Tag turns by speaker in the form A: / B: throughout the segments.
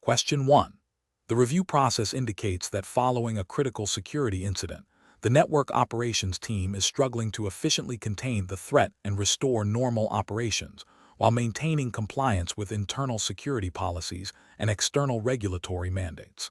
A: Question 1. The review process indicates that following a critical security incident, the network operations team is struggling to efficiently contain the threat and restore normal operations while maintaining compliance with internal security policies and external regulatory mandates.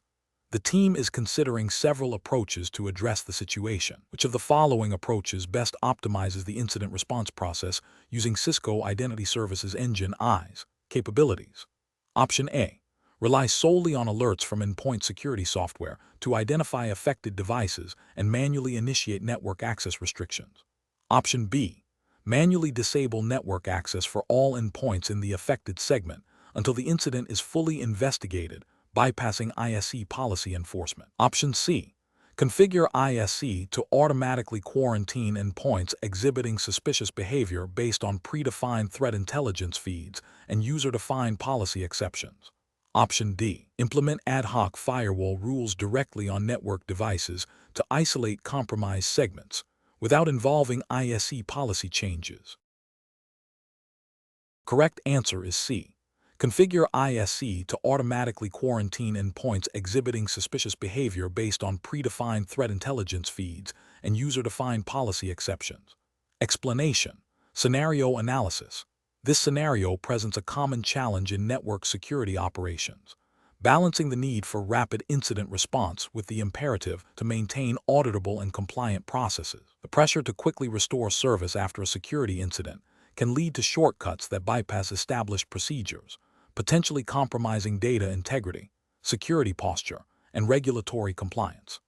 A: The team is considering several approaches to address the situation. Which of the following approaches best optimizes the incident response process using Cisco Identity Services Engine (ISE) capabilities? Option A. Rely solely on alerts from endpoint security software to identify affected devices and manually initiate network access restrictions. Option B. Manually disable network access for all endpoints in the affected segment until the incident is fully investigated, bypassing ISE policy enforcement. Option C. Configure ISE to automatically quarantine endpoints exhibiting suspicious behavior based on predefined threat intelligence feeds and user-defined policy exceptions. Option D. Implement ad hoc firewall rules directly on network devices to isolate compromised segments without involving ISE policy changes. Correct answer is C. Configure ISE to automatically quarantine endpoints exhibiting suspicious behavior based on predefined threat intelligence feeds and user-defined policy exceptions. Explanation. Scenario analysis. This scenario presents a common challenge in network security operations, balancing the need for rapid incident response with the imperative to maintain auditable and compliant processes. The pressure to quickly restore service after a security incident can lead to shortcuts that bypass established procedures, potentially compromising data integrity, security posture, and regulatory compliance.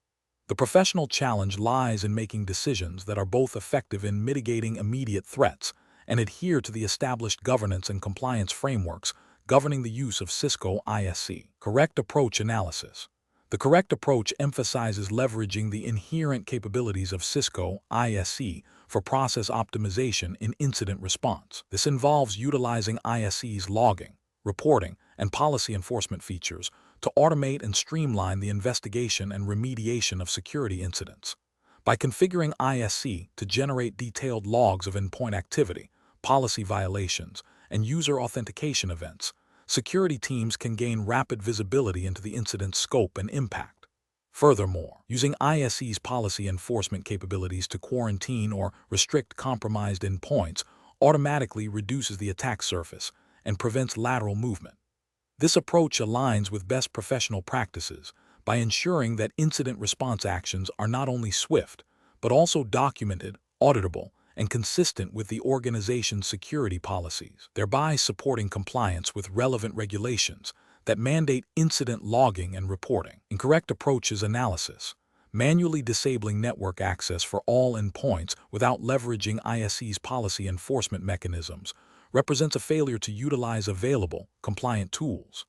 A: The professional challenge lies in making decisions that are both effective in mitigating immediate threats and adhere to the established governance and compliance frameworks governing the use of Cisco ISE. Correct approach analysis. The correct approach emphasizes leveraging the inherent capabilities of Cisco ISE for process optimization in incident response. This involves utilizing ISE's logging, reporting, and policy enforcement features to automate and streamline the investigation and remediation of security incidents. By configuring ISE to generate detailed logs of endpoint activity, policy violations, and user authentication events, security teams can gain rapid visibility into the incident's scope and impact. Furthermore, using ISE's policy enforcement capabilities to quarantine or restrict compromised endpoints automatically reduces the attack surface and prevents lateral movement. This approach aligns with best professional practices by ensuring that incident response actions are not only swift, but also documented, auditable, and consistent with the organization's security policies, thereby supporting compliance with relevant regulations that mandate incident logging and reporting. Incorrect approaches analysis. Manually disabling network access for all endpoints without leveraging ISE's policy enforcement mechanisms represents a failure to utilize available, compliant tools.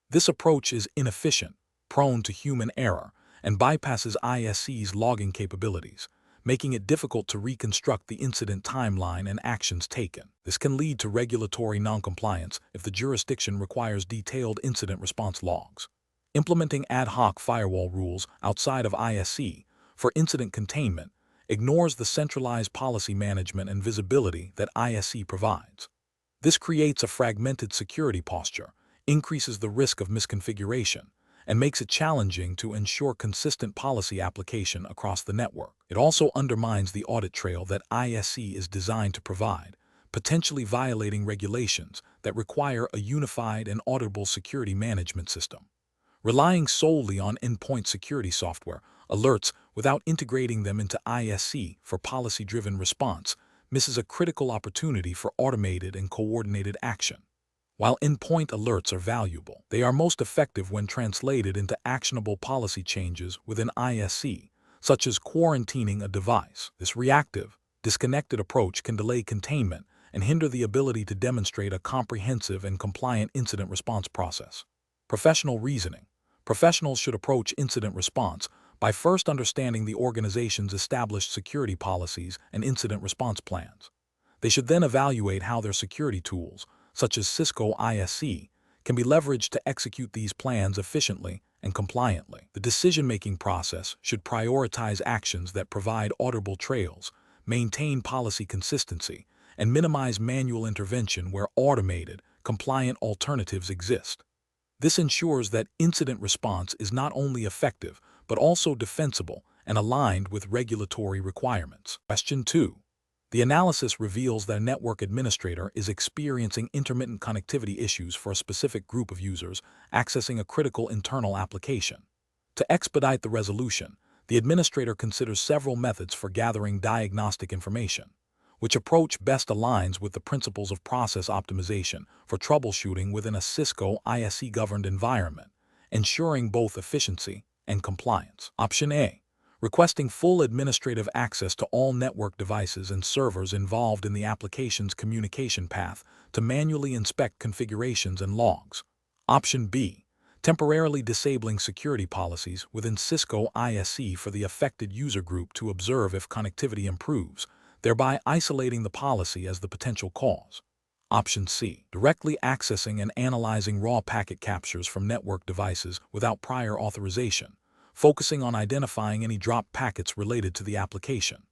A: This approach is inefficient, prone to human error, and bypasses ISE's logging capabilities, making it difficult to reconstruct the incident timeline and actions taken. This can lead to regulatory noncompliance if the jurisdiction requires detailed incident response logs. Implementing ad hoc firewall rules outside of ISE for incident containment ignores the centralized policy management and visibility that ISE provides. This creates a fragmented security posture, increases the risk of misconfiguration, and makes it challenging to ensure consistent policy application across the network. It also undermines the audit trail that ISE is designed to provide, potentially violating regulations that require a unified and auditable security management system. Relying solely on endpoint security software alerts without integrating them into ISE for policy-driven response misses a critical opportunity for automated and coordinated action. While endpoint alerts are valuable, they are most effective when translated into actionable policy changes within ISE, such as quarantining a device. This reactive, disconnected approach can delay containment and hinder the ability to demonstrate a comprehensive and compliant incident response process. Professional reasoning. Professionals should approach incident response by first understanding the organization's established security policies and incident response plans. They should then evaluate how their security tools, such as Cisco ISE, can be leveraged to execute these plans efficiently and compliantly. The decision-making process should prioritize actions that provide auditable trails, maintain policy consistency, and minimize manual intervention where automated, compliant alternatives exist. This ensures that incident response is not only effective, but also defensible and aligned with regulatory requirements. Question 2. The analysis reveals that a network administrator is experiencing intermittent connectivity issues for a specific group of users accessing a critical internal application. To expedite the resolution, the administrator considers several methods for gathering diagnostic information. Which approach best aligns with the principles of process optimization for troubleshooting within a Cisco ISE-governed environment, ensuring both efficiency and compliance. Option A. Requesting full administrative access to all network devices and servers involved in the application's communication path to manually inspect configurations and logs. Option B. Temporarily disabling security policies within Cisco ISE for the affected user group to observe if connectivity improves, thereby isolating the policy as the potential cause. Option C. Directly accessing and analyzing raw packet captures from network devices without prior authorization, focusing on identifying any dropped packets related to the application.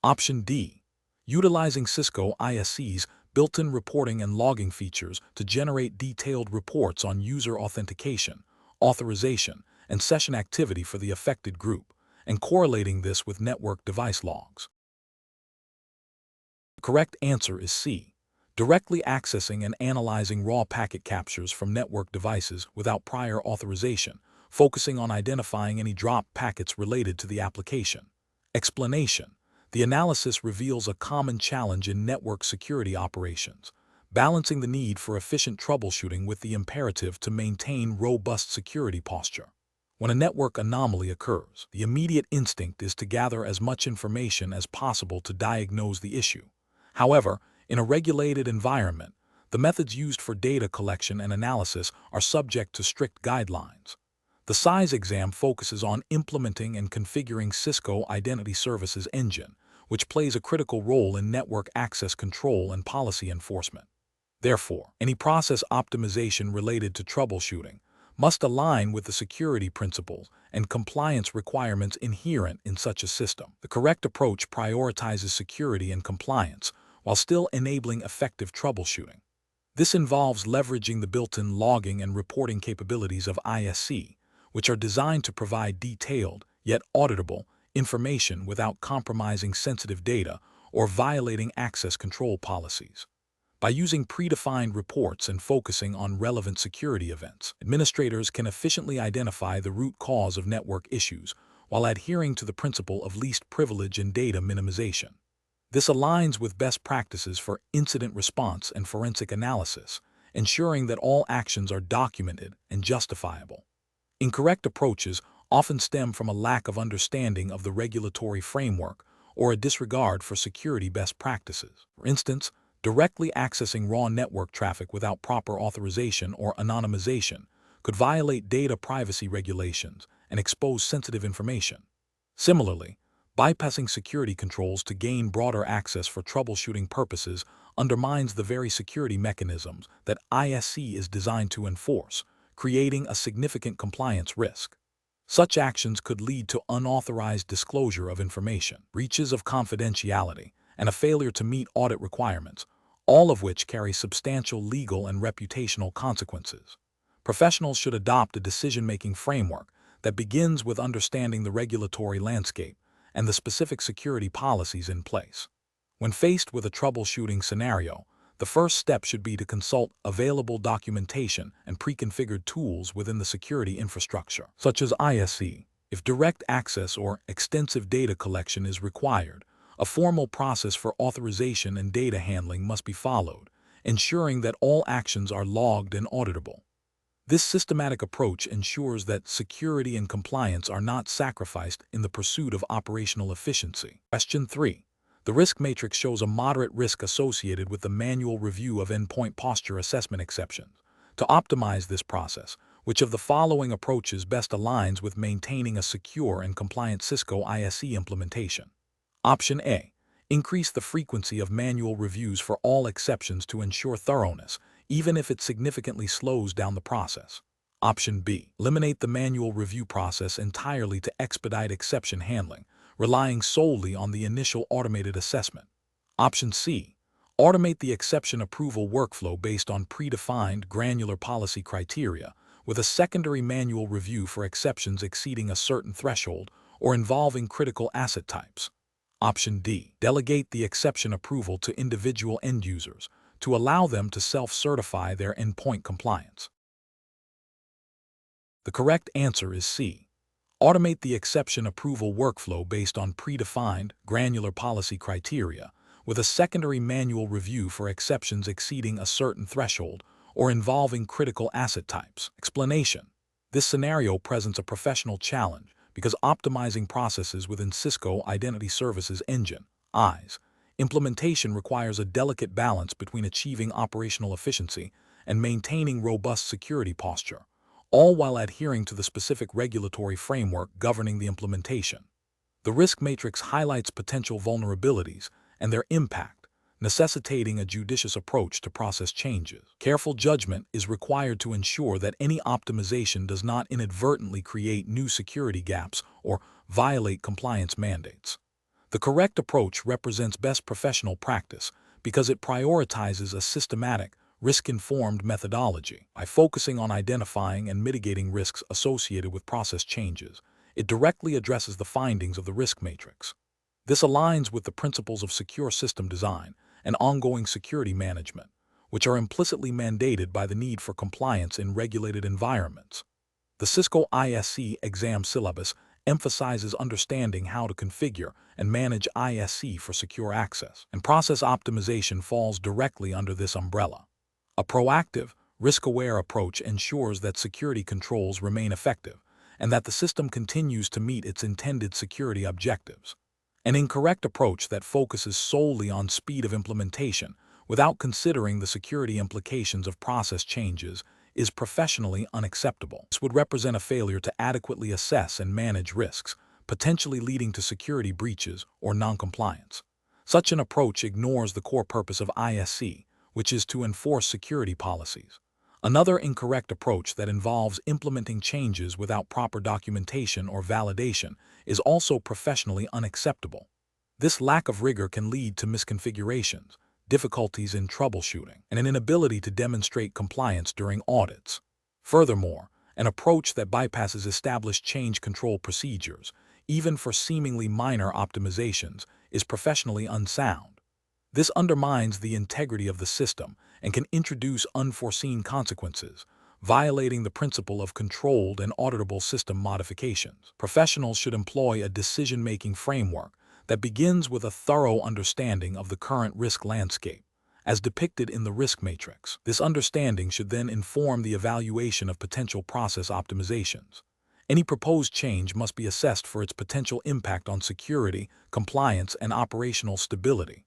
A: Option D. Utilizing Cisco ISE's built-in reporting and logging features to generate detailed reports on user authentication, authorization, and session activity for the affected group, and correlating this with network device logs. The correct answer is C. Directly accessing and analyzing raw packet captures from network devices without prior authorization, focusing on identifying any dropped packets related to the application. Explanation. The analysis reveals a common challenge in network security operations, balancing the need for efficient troubleshooting with the imperative to maintain robust security posture. When a network anomaly occurs, the immediate instinct is to gather as much information as possible to diagnose the issue. However, in a regulated environment, the methods used for data collection and analysis are subject to strict guidelines. The SISE exam focuses on implementing and configuring Cisco Identity Services Engine, which plays a critical role in network access control and policy enforcement. Therefore, any process optimization related to troubleshooting must align with the security principles and compliance requirements inherent in such a system. The correct approach prioritizes security and compliance while still enabling effective troubleshooting. This involves leveraging the built-in logging and reporting capabilities of ISE, which are designed to provide detailed, yet auditable, information without compromising sensitive data or violating access control policies. By using predefined reports and focusing on relevant security events, administrators can efficiently identify the root cause of network issues while adhering to the principle of least privilege and data minimization. This aligns with best practices for incident response and forensic analysis, ensuring that all actions are documented and justifiable. Incorrect approaches often stem from a lack of understanding of the regulatory framework or a disregard for security best practices. For instance, directly accessing raw network traffic without proper authorization or anonymization could violate data privacy regulations and expose sensitive information. Similarly, bypassing security controls to gain broader access for troubleshooting purposes undermines the very security mechanisms that ISE is designed to enforce, creating a significant compliance risk. Such actions could lead to unauthorized disclosure of information, breaches of confidentiality, and a failure to meet audit requirements, all of which carry substantial legal and reputational consequences. Professionals should adopt a decision-making framework that begins with understanding the regulatory landscape and the specific security policies in place. When faced with a troubleshooting scenario, the first step should be to consult available documentation and pre-configured tools within the security infrastructure, such as ISE. If direct access or extensive data collection is required, a formal process for authorization and data handling must be followed, ensuring that all actions are logged and auditable. This systematic approach ensures that security and compliance are not sacrificed in the pursuit of operational efficiency. Question 3. The risk matrix shows a moderate risk associated with the manual review of endpoint posture assessment exceptions. To optimize this process, which of the following approaches best aligns with maintaining a secure and compliant Cisco ISE implementation? Option A. Increase the frequency of manual reviews for all exceptions to ensure thoroughness, even if it significantly slows down the process. Option B. Eliminate the manual review process entirely to expedite exception handling, relying solely on the initial automated assessment. Option C. Automate the exception approval workflow based on predefined granular policy criteria, with a secondary manual review for exceptions exceeding a certain threshold or involving critical asset types. Option D. Delegate the exception approval to individual end users to allow them to self-certify their endpoint compliance. The correct answer is C. Automate the exception approval workflow based on predefined, granular policy criteria, with a secondary manual review for exceptions exceeding a certain threshold or involving critical asset types. Explanation. This scenario presents a professional challenge because optimizing processes within Cisco Identity Services Engine, SISE, implementation requires a delicate balance between achieving operational efficiency and maintaining robust security posture, all while adhering to the specific regulatory framework governing the implementation. The risk matrix highlights potential vulnerabilities and their impact, necessitating a judicious approach to process changes. Careful judgment is required to ensure that any optimization does not inadvertently create new security gaps or violate compliance mandates. The correct approach represents best professional practice because it prioritizes a systematic, risk-informed methodology. By focusing on identifying and mitigating risks associated with process changes, it directly addresses the findings of the risk matrix. This aligns with the principles of secure system design and ongoing security management, which are implicitly mandated by the need for compliance in regulated environments. The Cisco ISC exam syllabus emphasizes understanding how to configure and manage ISC for secure access, and process optimization falls directly under this umbrella. A proactive, risk-aware approach ensures that security controls remain effective and that the system continues to meet its intended security objectives. An incorrect approach that focuses solely on speed of implementation without considering the security implications of process changes is professionally unacceptable. This would represent a failure to adequately assess and manage risks, potentially leading to security breaches or noncompliance. Such an approach ignores the core purpose of ISC, which is to enforce security policies. Another incorrect approach that involves implementing changes without proper documentation or validation is also professionally unacceptable. This lack of rigor can lead to misconfigurations, difficulties in troubleshooting, and an inability to demonstrate compliance during audits. Furthermore, an approach that bypasses established change control procedures, even for seemingly minor optimizations, is professionally unsound. This undermines the integrity of the system and can introduce unforeseen consequences, violating the principle of controlled and auditable system modifications. Professionals should employ a decision-making framework that begins with a thorough understanding of the current risk landscape, as depicted in the risk matrix. This understanding should then inform the evaluation of potential process optimizations. Any proposed change must be assessed for its potential impact on security, compliance, and operational stability.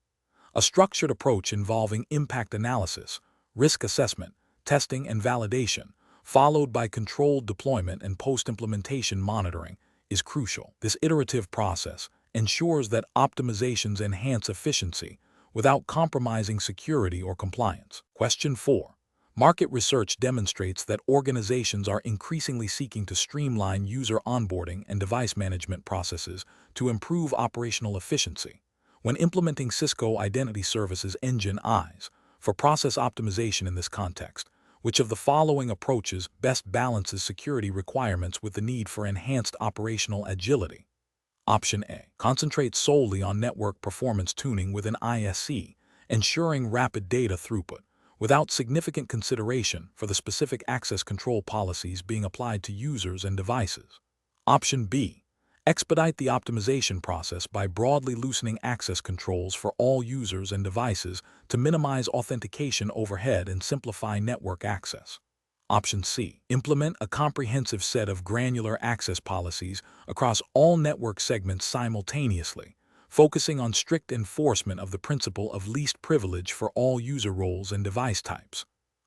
A: A structured approach involving impact analysis, risk assessment, testing, and validation, followed by controlled deployment and post-implementation monitoring, is crucial. This iterative process ensures that optimizations enhance efficiency without compromising security or compliance. Question 4. Market research demonstrates that organizations are increasingly seeking to streamline user onboarding and device management processes to improve operational efficiency. When implementing Cisco Identity Services Engine SISE for process optimization in this context, which of the following approaches best balances security requirements with the need for enhanced operational agility? Option A. Concentrate solely on network performance tuning within ISC, ensuring rapid data throughput, without significant consideration for the specific access control policies being applied to users and devices. Option B. Expedite the optimization process by broadly loosening access controls for all users and devices to minimize authentication overhead and simplify network access. Option C. Implement a comprehensive set of granular access policies across all network segments simultaneously, focusing on strict enforcement of the principle of least privilege for all user roles and device types.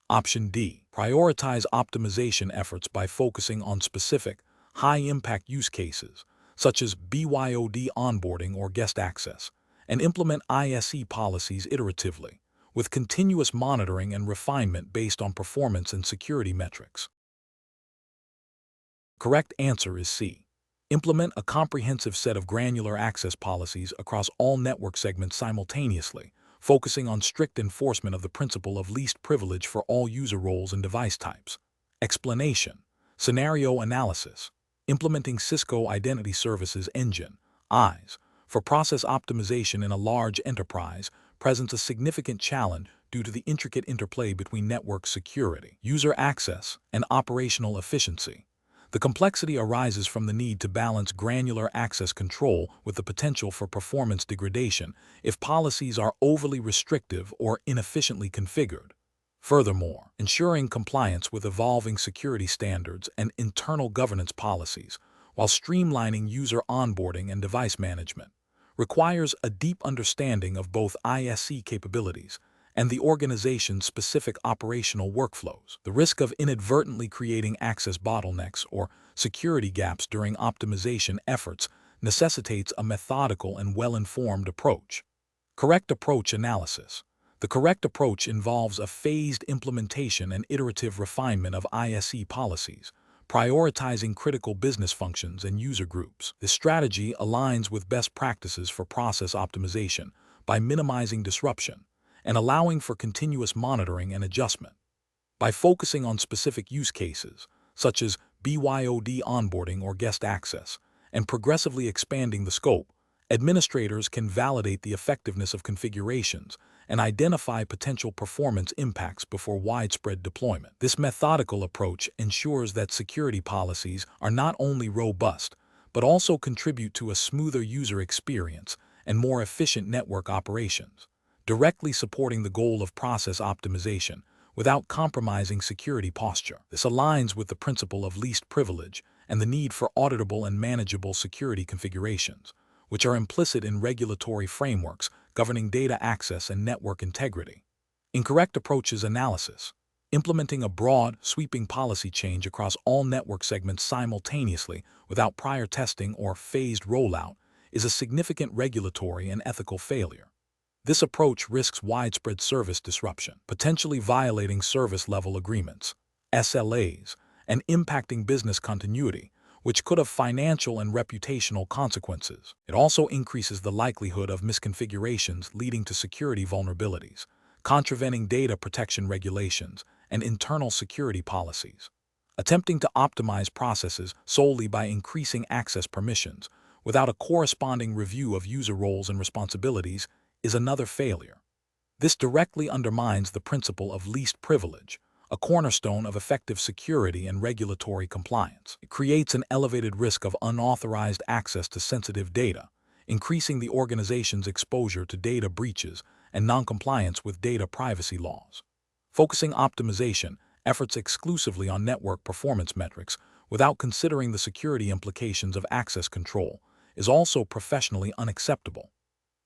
A: Option D. Prioritize optimization efforts by focusing on specific, high-impact use cases, such as BYOD onboarding or guest access, and implement ISE policies iteratively, with continuous monitoring and refinement based on performance and security metrics. Correct answer is C. Implement a comprehensive set of granular access policies across all network segments simultaneously, focusing on strict enforcement of the principle of least privilege for all user roles and device types. Explanation. Scenario analysis. Implementing Cisco Identity Services Engine, SISE, for process optimization in a large enterprise presents a significant challenge due to the intricate interplay between network security, user access, and operational efficiency. The complexity arises from the need to balance granular access control with the potential for performance degradation if policies are overly restrictive or inefficiently configured. Furthermore, ensuring compliance with evolving security standards and internal governance policies, while streamlining user onboarding and device management, requires a deep understanding of both ISC capabilities and the organization's specific operational workflows. The risk of inadvertently creating access bottlenecks or security gaps during optimization efforts necessitates a methodical and well-informed approach. Correct approach analysis. The correct approach involves a phased implementation and iterative refinement of ISE policies, prioritizing critical business functions and user groups. This strategy aligns with best practices for process optimization by minimizing disruption and allowing for continuous monitoring and adjustment. By focusing on specific use cases, such as BYOD onboarding or guest access, and progressively expanding the scope, administrators can validate the effectiveness of configurations and identify potential performance impacts before widespread deployment. This methodical approach ensures that security policies are not only robust, but also contribute to a smoother user experience and more efficient network operations, directly supporting the goal of process optimization without compromising security posture. This aligns with the principle of least privilege and the need for auditable and manageable security configurations, which are implicit in regulatory frameworks governing data access and network integrity. Incorrect approaches analysis. Implementing a broad, sweeping policy change across all network segments simultaneously without prior testing or phased rollout is a significant regulatory and ethical failure. This approach risks widespread service disruption, potentially violating service-level agreements, SLAs, and impacting business continuity, which could have financial and reputational consequences. It also increases the likelihood of misconfigurations leading to security vulnerabilities, contravening data protection regulations, and internal security policies. Attempting to optimize processes solely by increasing access permissions without a corresponding review of user roles and responsibilities is another failure. This directly undermines the principle of least privilege, a cornerstone of effective security and regulatory compliance. It creates an elevated risk of unauthorized access to sensitive data, increasing the organization's exposure to data breaches and noncompliance with data privacy laws. Focusing optimization efforts exclusively on network performance metrics without considering the security implications of access control is also professionally unacceptable.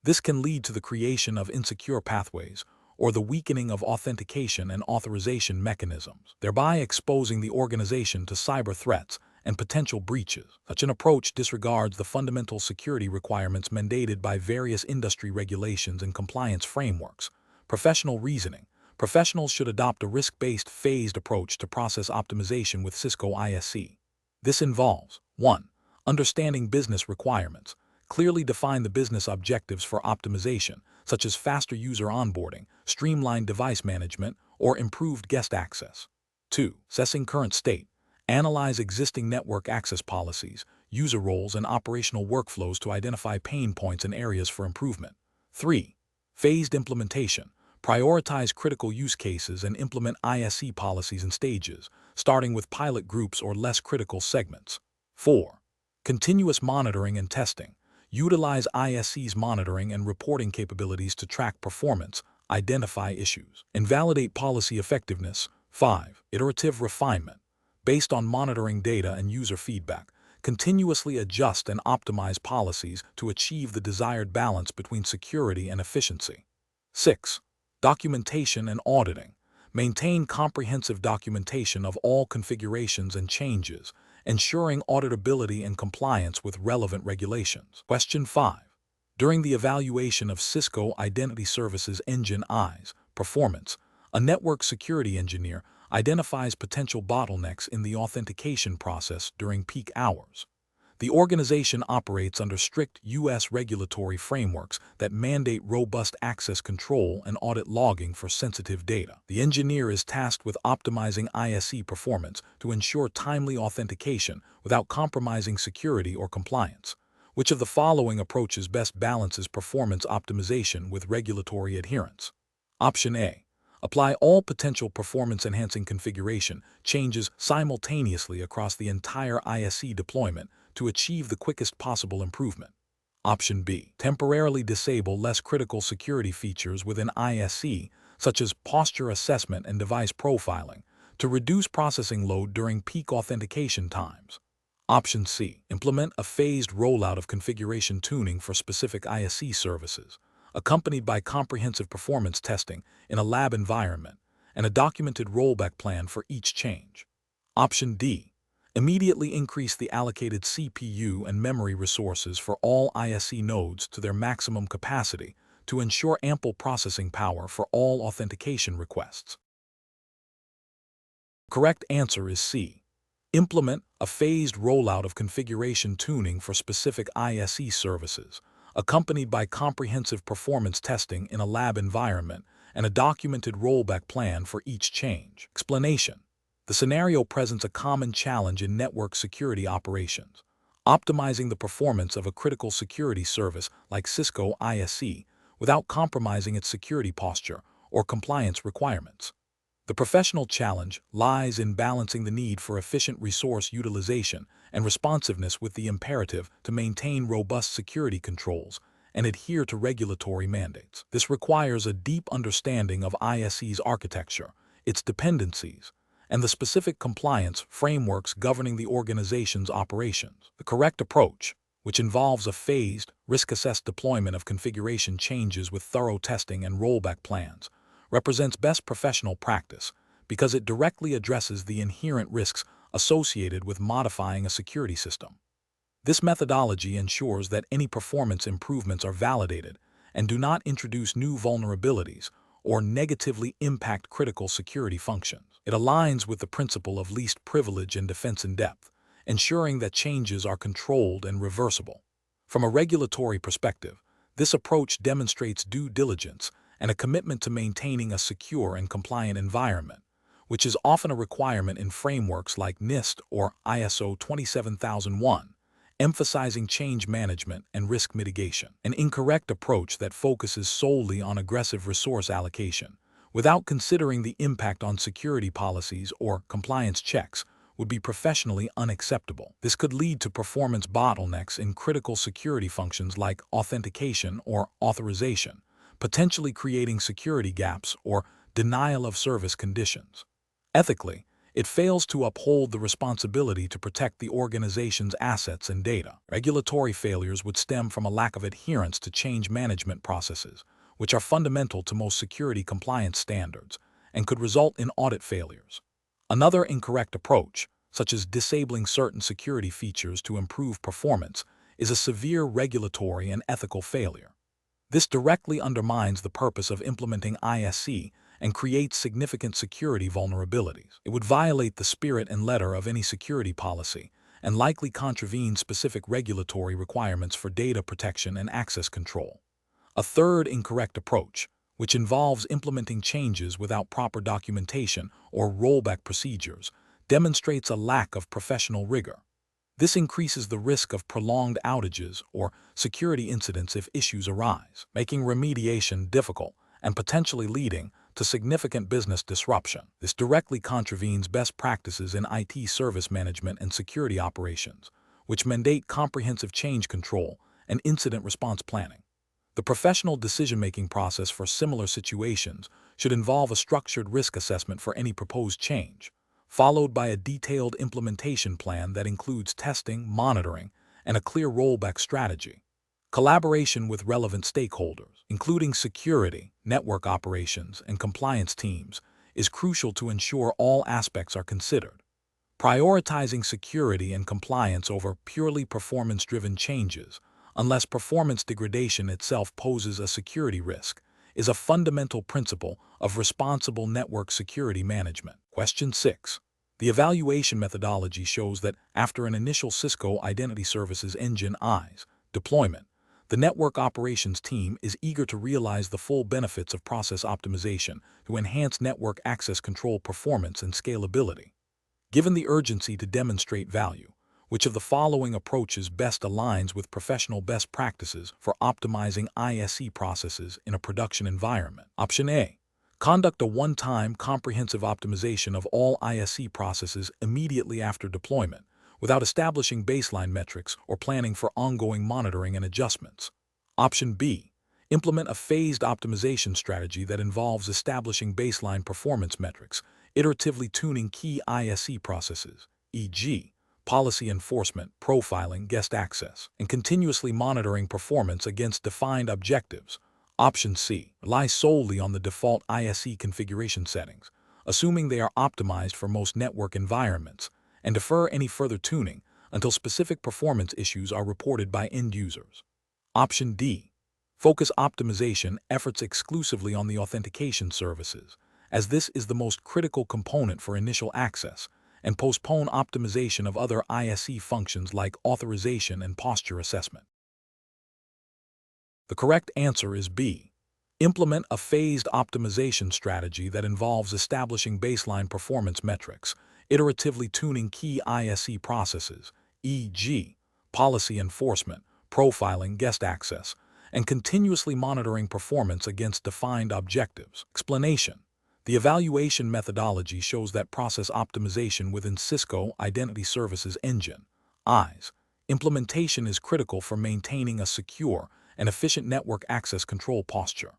A: This can lead to the creation of insecure pathways or the weakening of authentication and authorization mechanisms, thereby exposing the organization to cyber threats and potential breaches. Such an approach disregards the fundamental security requirements mandated by various industry regulations and compliance frameworks. Professional reasoning. Professionals should adopt a risk-based, phased approach to process optimization with Cisco ISE. This involves 1. Understanding business requirements. Clearly define the business objectives for optimization, such as faster user onboarding, streamlined device management, or improved guest access. 2. Assessing current state. Analyze existing network access policies, user roles, and operational workflows to identify pain points and areas for improvement. 3. Phased implementation. Prioritize critical use cases and implement ISE policies in stages, starting with pilot groups or less critical segments. 4. Continuous monitoring and testing. Utilize ISE's monitoring and reporting capabilities to track performance, identify issues, and validate policy effectiveness. 5. Iterative refinement. Based on monitoring data and user feedback, continuously adjust and optimize policies to achieve the desired balance between security and efficiency. 6. Documentation and auditing. Maintain comprehensive documentation of all configurations and changes, ensuring auditability and compliance with relevant regulations. Question 5. During the evaluation of Cisco Identity Services Engine SISE performance, a network security engineer identifies potential bottlenecks in the authentication process during peak hours. The organization operates under strict U.S. regulatory frameworks that mandate robust access control and audit logging for sensitive data. The engineer is tasked with optimizing ISE performance to ensure timely authentication without compromising security or compliance. Which of the following approaches best balances performance optimization with regulatory adherence? Option A. Apply all potential performance-enhancing configuration changes simultaneously across the entire ISE deployment to achieve the quickest possible improvement. Option B. Temporarily disable less critical security features within ISE, such as posture assessment and device profiling, to reduce processing load during peak authentication times. Option C. Implement a phased rollout of configuration tuning for specific ISE services, accompanied by comprehensive performance testing in a lab environment and a documented rollback plan for each change. Option D. Immediately increase the allocated CPU and memory resources for all ISE nodes to their maximum capacity to ensure ample processing power for all authentication requests. Correct answer is C. Implement a phased rollout of configuration tuning for specific ISE services, accompanied by comprehensive performance testing in a lab environment and a documented rollback plan for each change. Explanation. The scenario presents a common challenge in network security operations, optimizing the performance of a critical security service like Cisco ISE without compromising its security posture or compliance requirements. The professional challenge lies in balancing the need for efficient resource utilization and responsiveness with the imperative to maintain robust security controls and adhere to regulatory mandates. This requires a deep understanding of ISE's architecture, its dependencies, and the specific compliance frameworks governing the organization's operations. The correct approach, which involves a phased, risk-assessed deployment of configuration changes with thorough testing and rollback plans, represents best professional practice because it directly addresses the inherent risks associated with modifying a security system. This methodology ensures that any performance improvements are validated and do not introduce new vulnerabilities or negatively impact critical security functions. It aligns with the principle of least privilege and defense in depth, ensuring that changes are controlled and reversible. From a regulatory perspective, this approach demonstrates due diligence and a commitment to maintaining a secure and compliant environment, which is often a requirement in frameworks like NIST or ISO 27001, emphasizing change management and risk mitigation. An incorrect approach that focuses solely on aggressive resource allocation, without considering the impact on security policies or compliance checks, would be professionally unacceptable. This could lead to performance bottlenecks in critical security functions like authentication or authorization, potentially creating security gaps or denial of service conditions. Ethically, it fails to uphold the responsibility to protect the organization's assets and data. Regulatory failures would stem from a lack of adherence to change management processes, which are fundamental to most security compliance standards, and could result in audit failures. Another incorrect approach, such as disabling certain security features to improve performance, is a severe regulatory and ethical failure. This directly undermines the purpose of implementing ISE and creates significant security vulnerabilities. It would violate the spirit and letter of any security policy and likely contravene specific regulatory requirements for data protection and access control. A third incorrect approach, which involves implementing changes without proper documentation or rollback procedures, demonstrates a lack of professional rigor. This increases the risk of prolonged outages or security incidents if issues arise, making remediation difficult and potentially leading to significant business disruption. This directly contravenes best practices in IT service management and security operations, which mandate comprehensive change control and incident response planning. The professional decision-making process for similar situations should involve a structured risk assessment for any proposed change, followed by a detailed implementation plan that includes testing, monitoring, and a clear rollback strategy. Collaboration with relevant stakeholders, including security, network operations, and compliance teams, is crucial to ensure all aspects are considered. Prioritizing security and compliance over purely performance-driven changes, unless performance degradation itself poses a security risk, is a fundamental principle of responsible network security management. Question 6. The evaluation methodology shows that after an initial Cisco Identity Services Engine (ISE) deployment, the network operations team is eager to realize the full benefits of process optimization to enhance network access control performance and scalability. Given the urgency to demonstrate value, which of the following approaches best aligns with professional best practices for optimizing ISE processes in a production environment? Option A. Conduct a one-time comprehensive optimization of all ISE processes immediately after deployment, without establishing baseline metrics or planning for ongoing monitoring and adjustments. Option B. Implement a phased optimization strategy that involves establishing baseline performance metrics, iteratively tuning key ISE processes, e.g., policy enforcement, profiling, guest access, and continuously monitoring performance against defined objectives. Option C. Rely solely on the default ISE configuration settings, assuming they are optimized for most network environments, and defer any further tuning until specific performance issues are reported by end users. Option D. Focus optimization efforts exclusively on the authentication services, as this is the most critical component for initial access, and postpone optimization of other ISE functions like authorization and posture assessment. The correct answer is B. Implement a phased optimization strategy that involves establishing baseline performance metrics, iteratively tuning key ISE processes, e.g., policy enforcement, profiling, guest access, and continuously monitoring performance against defined objectives. Explanation. The evaluation methodology shows that process optimization within Cisco Identity Services Engine (ISE) implementation is critical for maintaining a secure and efficient network access control posture.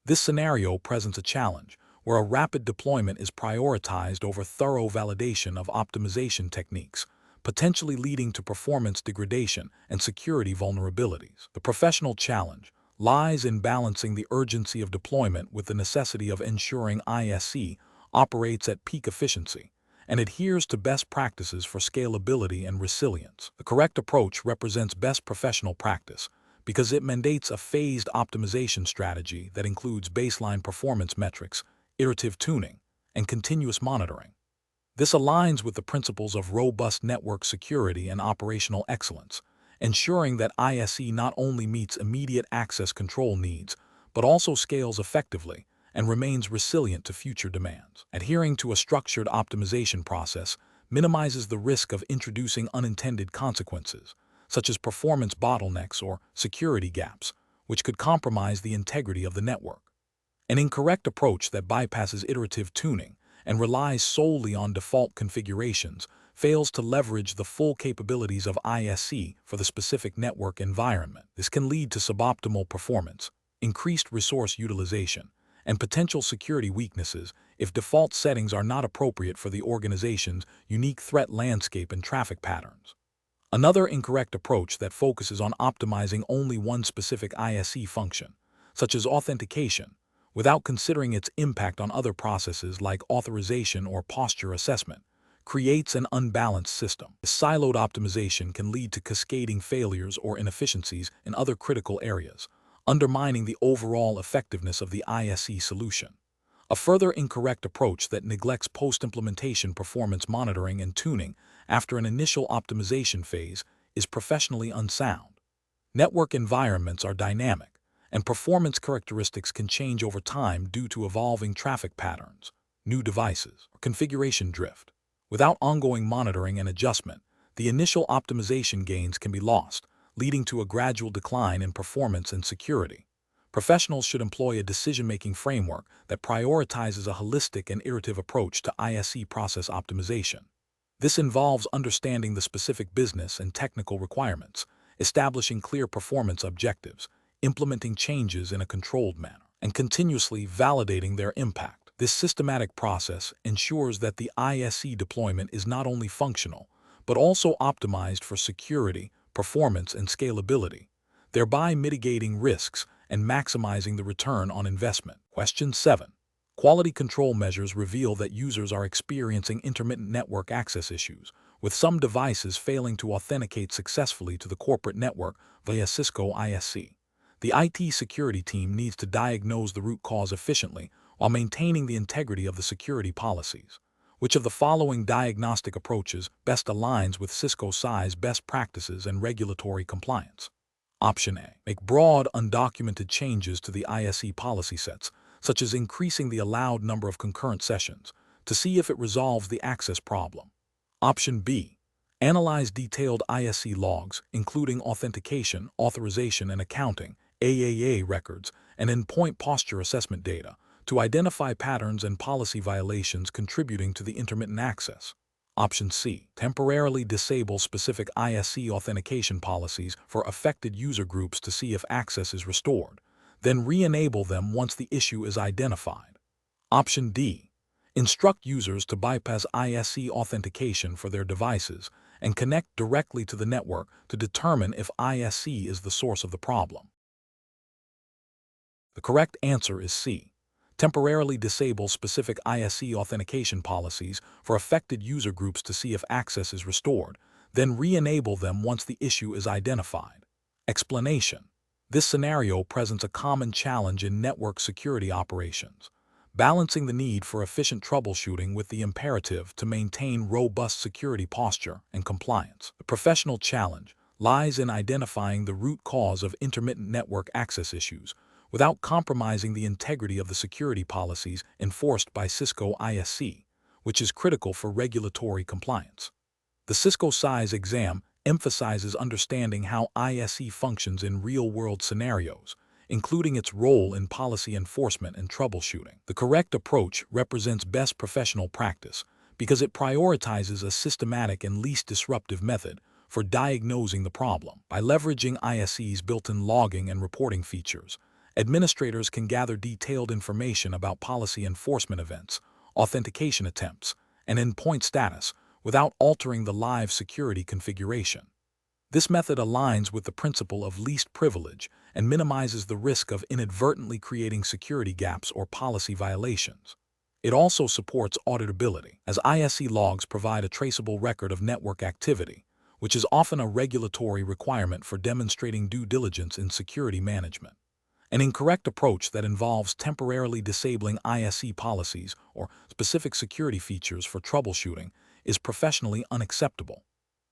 A: This scenario presents a challenge where a rapid deployment is prioritized over thorough validation of optimization techniques, potentially leading to performance degradation and security vulnerabilities. The professional challenge lies in balancing the urgency of deployment with the necessity of ensuring ISE operates at peak efficiency and adheres to best practices for scalability and resilience. The correct approach represents best professional practice because it mandates a phased optimization strategy that includes baseline performance metrics, iterative tuning, and continuous monitoring. This aligns with the principles of robust network security and operational excellence, ensuring that ISE not only meets immediate access control needs, but also scales effectively and remains resilient to future demands. Adhering to a structured optimization process minimizes the risk of introducing unintended consequences, such as performance bottlenecks or security gaps, which could compromise the integrity of the network. An incorrect approach that bypasses iterative tuning and relies solely on default configurations fails to leverage the full capabilities of ISE for the specific network environment. This can lead to suboptimal performance, increased resource utilization, and potential security weaknesses if default settings are not appropriate for the organization's unique threat landscape and traffic patterns. Another incorrect approach that focuses on optimizing only one specific ISE function, such as authentication, without considering its impact on other processes like authorization or posture assessment, creates an unbalanced system. Siloed optimization can lead to cascading failures or inefficiencies in other critical areas, undermining the overall effectiveness of the ISE solution. A further incorrect approach that neglects post-implementation performance monitoring and tuning after an initial optimization phase is professionally unsound. Network environments are dynamic, and performance characteristics can change over time due to evolving traffic patterns, new devices, or configuration drift. Without ongoing monitoring and adjustment, the initial optimization gains can be lost, leading to a gradual decline in performance and security. Professionals should employ a decision-making framework that prioritizes a holistic and iterative approach to ISE process optimization. This involves understanding the specific business and technical requirements, establishing clear performance objectives, implementing changes in a controlled manner, and continuously validating their impact. This systematic process ensures that the ISE deployment is not only functional, but also optimized for security, performance, and scalability, thereby mitigating risks and maximizing the return on investment. Question 7. Quality control measures reveal that users are experiencing intermittent network access issues, with some devices failing to authenticate successfully to the corporate network via Cisco ISE. The IT security team needs to diagnose the root cause efficiently while maintaining the integrity of the security policies. Which of the following diagnostic approaches best aligns with Cisco SISE best practices and regulatory compliance? Option A. Make broad, undocumented changes to the ISE policy sets, such as increasing the allowed number of concurrent sessions, to see if it resolves the access problem. Option B. Analyze detailed ISE logs, including authentication, authorization, and accounting, AAA records, and endpoint posture assessment data, to identify patterns and policy violations contributing to the intermittent access. Option C. Temporarily disable specific ISE authentication policies for affected user groups to see if access is restored, then re-enable them once the issue is identified. Option D. Instruct users to bypass ISE authentication for their devices and connect directly to the network to determine if ISE is the source of the problem. The correct answer is C. Temporarily disable specific ISE authentication policies for affected user groups to see if access is restored, then re-enable them once the issue is identified. Explanation. This scenario presents a common challenge in network security operations, balancing the need for efficient troubleshooting with the imperative to maintain robust security posture and compliance. The professional challenge lies in identifying the root cause of intermittent network access issues without compromising the integrity of the security policies enforced by Cisco ISE, which is critical for regulatory compliance. The Cisco SISE exam emphasizes understanding how ISE functions in real-world scenarios, including its role in policy enforcement and troubleshooting. The correct approach represents best professional practice because it prioritizes a systematic and least disruptive method for diagnosing the problem. By leveraging ISE's built-in logging and reporting features, administrators can gather detailed information about policy enforcement events, authentication attempts, and endpoint status without altering the live security configuration. This method aligns with the principle of least privilege and minimizes the risk of inadvertently creating security gaps or policy violations. It also supports auditability, as ISE logs provide a traceable record of network activity, which is often a regulatory requirement for demonstrating due diligence in security management. An incorrect approach that involves temporarily disabling ISE policies or specific security features for troubleshooting is professionally unacceptable.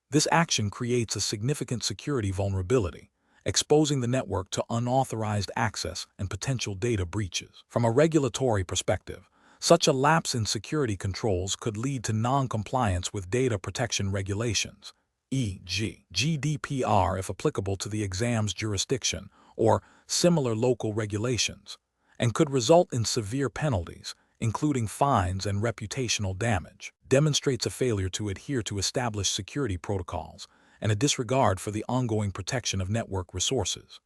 A: This action creates a significant security vulnerability, exposing the network to unauthorized access and potential data breaches. From a regulatory perspective, such a lapse in security controls could lead to non-compliance with data protection regulations, e.g., GDPR if applicable to the exam's jurisdiction, or similar local regulations, and could result in severe penalties, including fines and reputational damage. Demonstrates a failure to adhere to established security protocols and a disregard for the ongoing protection of network resources.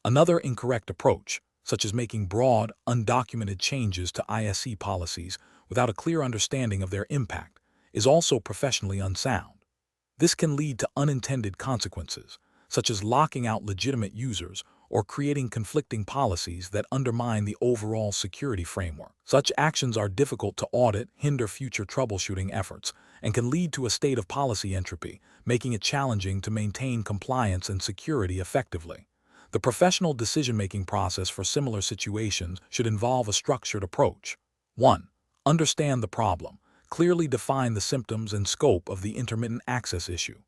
A: Another incorrect approach, such as making broad, undocumented changes to ISE policies without a clear understanding of their impact, is also professionally unsound. This can lead to unintended consequences, such as locking out legitimate users or creating conflicting policies that undermine the overall security framework. Such actions are difficult to audit, hinder future troubleshooting efforts, and can lead to a state of policy entropy, making it challenging to maintain compliance and security effectively. The professional decision-making process for similar situations should involve a structured approach. 1. Understand the problem. Clearly define the symptoms and scope of the intermittent access issue.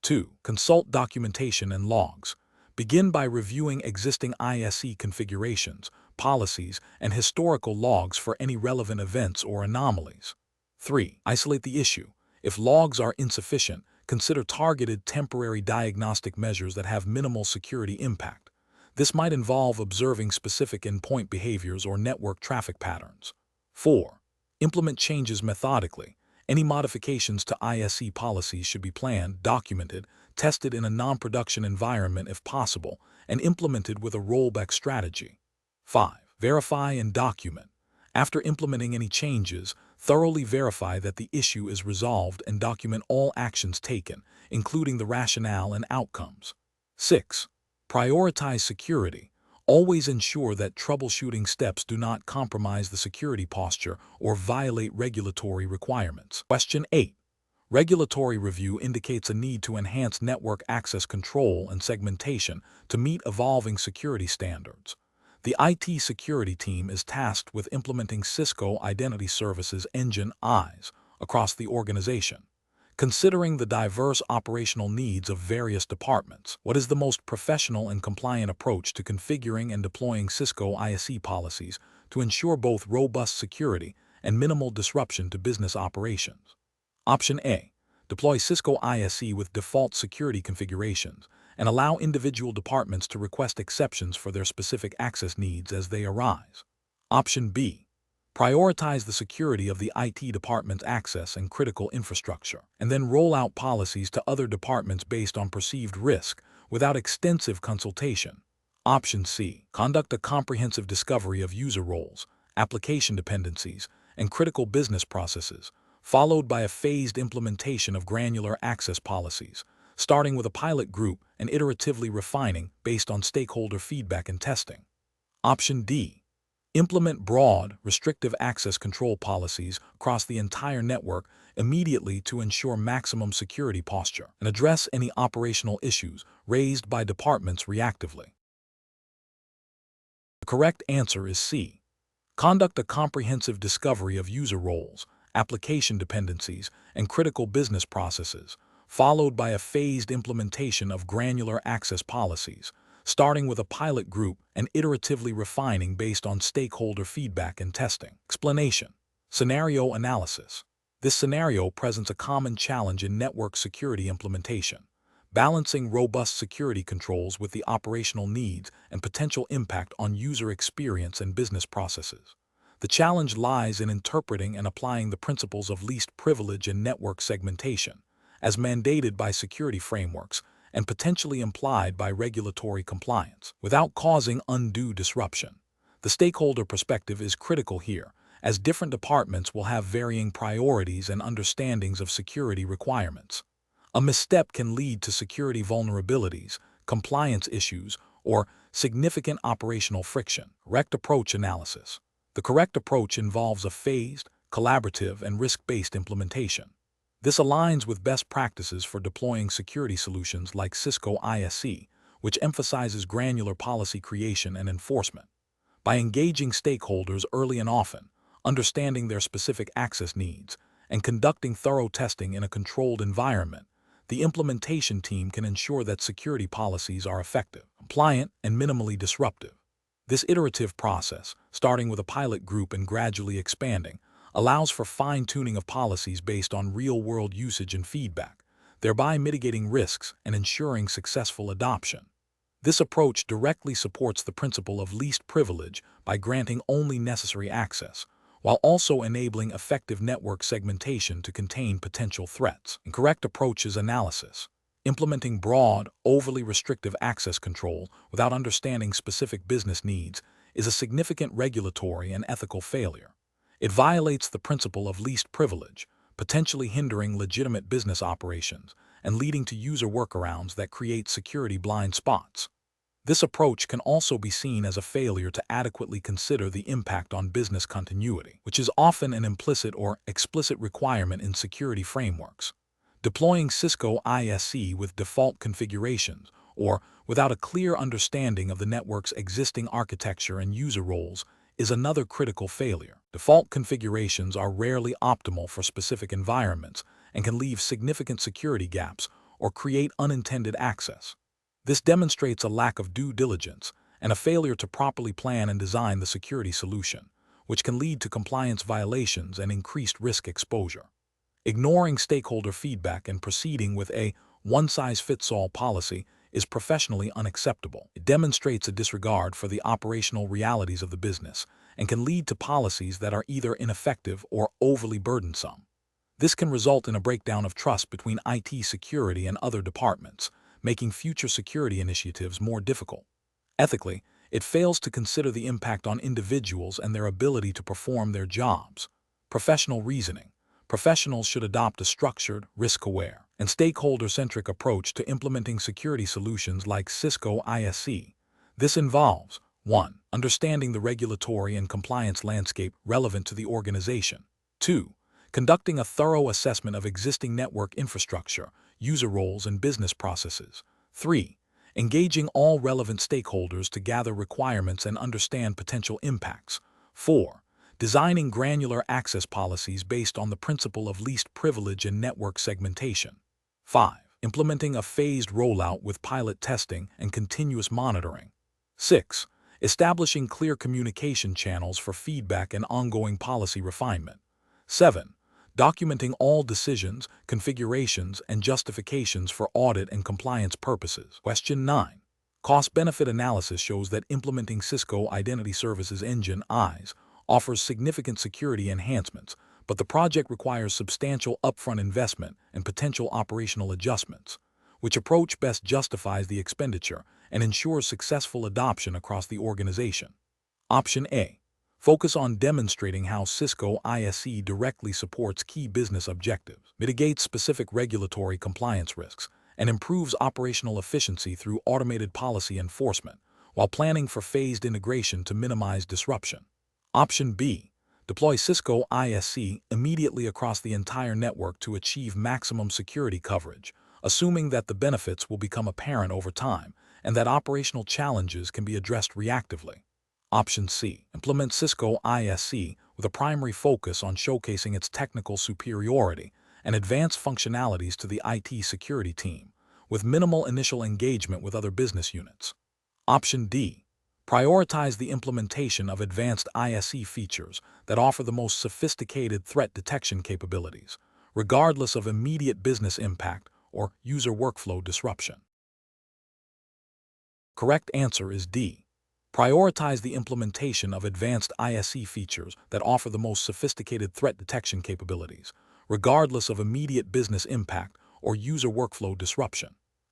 A: 2. Consult documentation and logs. Begin by reviewing existing ISE configurations, policies, and historical logs for any relevant events or anomalies. 3. Isolate the issue. If logs are insufficient, consider targeted temporary diagnostic measures that have minimal security impact. This might involve observing specific endpoint behaviors or network traffic patterns. 4. Implement changes methodically. Any modifications to ISE policies should be planned, documented, tested in a non-production environment if possible, and implemented with a rollback strategy. 5. Verify and document. After implementing any changes, thoroughly verify that the issue is resolved and document all actions taken, including the rationale and outcomes. 6. Prioritize security. Always ensure that troubleshooting steps do not compromise the security posture or violate regulatory requirements. Question 8. Regulatory review indicates a need to enhance network access control and segmentation to meet evolving security standards. The IT security team is tasked with implementing Cisco Identity Services Engine (ISE) across the organization. Considering the diverse operational needs of various departments, what is the most professional and compliant approach to configuring and deploying Cisco ISE policies to ensure both robust security and minimal disruption to business operations? Option A. Deploy Cisco ISE with default security configurations and allow individual departments to request exceptions for their specific access needs as they arise. Option B. Prioritize the security of the IT department's access and critical infrastructure, and then roll out policies to other departments based on perceived risk without extensive consultation. Option C. Conduct a comprehensive discovery of user roles, application dependencies, and critical business processes, followed by a phased implementation of granular access policies, starting with a pilot group and iteratively refining based on stakeholder feedback and testing. Option D. Implement broad, restrictive access control policies across the entire network immediately to ensure maximum security posture and address any operational issues raised by departments reactively. The correct answer is C. Conduct a comprehensive discovery of user roles, application dependencies, and critical business processes, followed by a phased implementation of granular access policies, starting with a pilot group and iteratively refining based on stakeholder feedback and testing. Explanation. Scenario analysis. This scenario presents a common challenge in network security implementation, balancing robust security controls with the operational needs and potential impact on user experience and business processes. The challenge lies in interpreting and applying the principles of least privilege and network segmentation, as mandated by security frameworks and potentially implied by regulatory compliance, without causing undue disruption. The stakeholder perspective is critical here, as different departments will have varying priorities and understandings of security requirements. A misstep can lead to security vulnerabilities, compliance issues, or significant operational friction. Correct approach analysis. The correct approach involves a phased, collaborative, and risk-based implementation. This aligns with best practices for deploying security solutions like Cisco ISE, which emphasizes granular policy creation and enforcement. By engaging stakeholders early and often, understanding their specific access needs, and conducting thorough testing in a controlled environment, the implementation team can ensure that security policies are effective, compliant, and minimally disruptive. This iterative process, starting with a pilot group and gradually expanding, allows for fine-tuning of policies based on real-world usage and feedback, thereby mitigating risks and ensuring successful adoption. This approach directly supports the principle of least privilege by granting only necessary access, while also enabling effective network segmentation to contain potential threats. Incorrect approach is analysis. Implementing broad, overly restrictive access control without understanding specific business needs is a significant regulatory and ethical failure. It violates the principle of least privilege, potentially hindering legitimate business operations and leading to user workarounds that create security blind spots. This approach can also be seen as a failure to adequately consider the impact on business continuity, which is often an implicit or explicit requirement in security frameworks. Deploying Cisco ISE with default configurations or without a clear understanding of the network's existing architecture and user roles is another critical failure. Default configurations are rarely optimal for specific environments and can leave significant security gaps or create unintended access. This demonstrates a lack of due diligence and a failure to properly plan and design the security solution, which can lead to compliance violations and increased risk exposure. Ignoring stakeholder feedback and proceeding with a one-size-fits-all policy is professionally unacceptable. It demonstrates a disregard for the operational realities of the business and can lead to policies that are either ineffective or overly burdensome. This can result in a breakdown of trust between IT security and other departments, making future security initiatives more difficult. Ethically, it fails to consider the impact on individuals and their ability to perform their jobs. Professional reasoning. Professionals should adopt a structured, risk-aware, and stakeholder-centric approach to implementing security solutions like Cisco ISE. This involves 1. Understanding the regulatory and compliance landscape relevant to the organization. 2. Conducting a thorough assessment of existing network infrastructure, user roles, and business processes. 3. Engaging all relevant stakeholders to gather requirements and understand potential impacts. 4. Designing granular access policies based on the principle of least privilege and network segmentation. 5. Implementing a phased rollout with pilot testing and continuous monitoring. 6. Establishing clear communication channels for feedback and ongoing policy refinement. 7. Documenting all decisions, configurations, and justifications for audit and compliance purposes. Question 9. Cost-benefit analysis shows that implementing Cisco Identity Services Engine (ISE) offers significant security enhancements, but the project requires substantial upfront investment and potential operational adjustments. Which approach best justifies the expenditure and ensures successful adoption across the organization? Option A. Focus on demonstrating how Cisco ISE directly supports key business objectives, mitigates specific regulatory compliance risks, and improves operational efficiency through automated policy enforcement, while planning for phased integration to minimize disruption. Option B. Deploy Cisco ISE immediately across the entire network to achieve maximum security coverage, assuming that the benefits will become apparent over time and that operational challenges can be addressed reactively. Option C. Implement Cisco ISE with a primary focus on showcasing its technical superiority and advanced functionalities to the IT security team, with minimal initial engagement with other business units. Option D. Prioritize the implementation of advanced ISE features that offer the most sophisticated threat detection capabilities, regardless of immediate business impact or user workflow disruption. Correct answer is D. Prioritize the implementation of advanced ISE features that offer the most sophisticated threat detection capabilities, regardless of immediate business impact or user workflow disruption.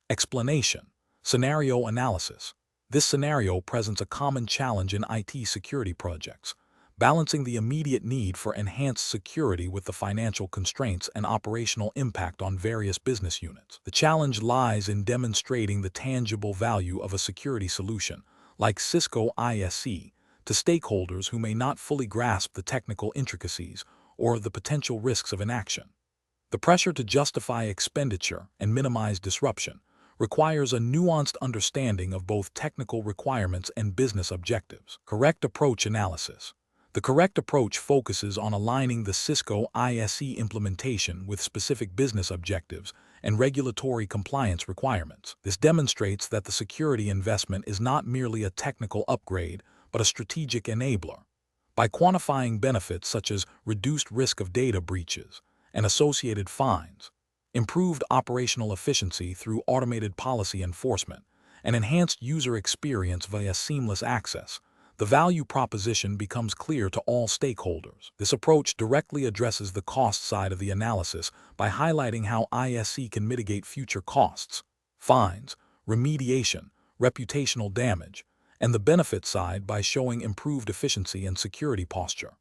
A: Explanation. Scenario analysis. This scenario presents a common challenge in IT security projects, balancing the immediate need for enhanced security with the financial constraints and operational impact on various business units. The challenge lies in demonstrating the tangible value of a security solution, like Cisco ISE, to stakeholders who may not fully grasp the technical intricacies or the potential risks of inaction. The pressure to justify expenditure and minimize disruption requires a nuanced understanding of both technical requirements and business objectives. Correct approach analysis. The correct approach focuses on aligning the Cisco ISE implementation with specific business objectives and regulatory compliance requirements. This demonstrates that the security investment is not merely a technical upgrade, but a strategic enabler. By quantifying benefits such as reduced risk of data breaches and associated fines, improved operational efficiency through automated policy enforcement, and enhanced user experience via seamless access, the value proposition becomes clear to all stakeholders. This approach directly addresses the cost side of the analysis by highlighting how ISE can mitigate future costs, fines, remediation, reputational damage, and the benefit side by showing improved efficiency and security posture.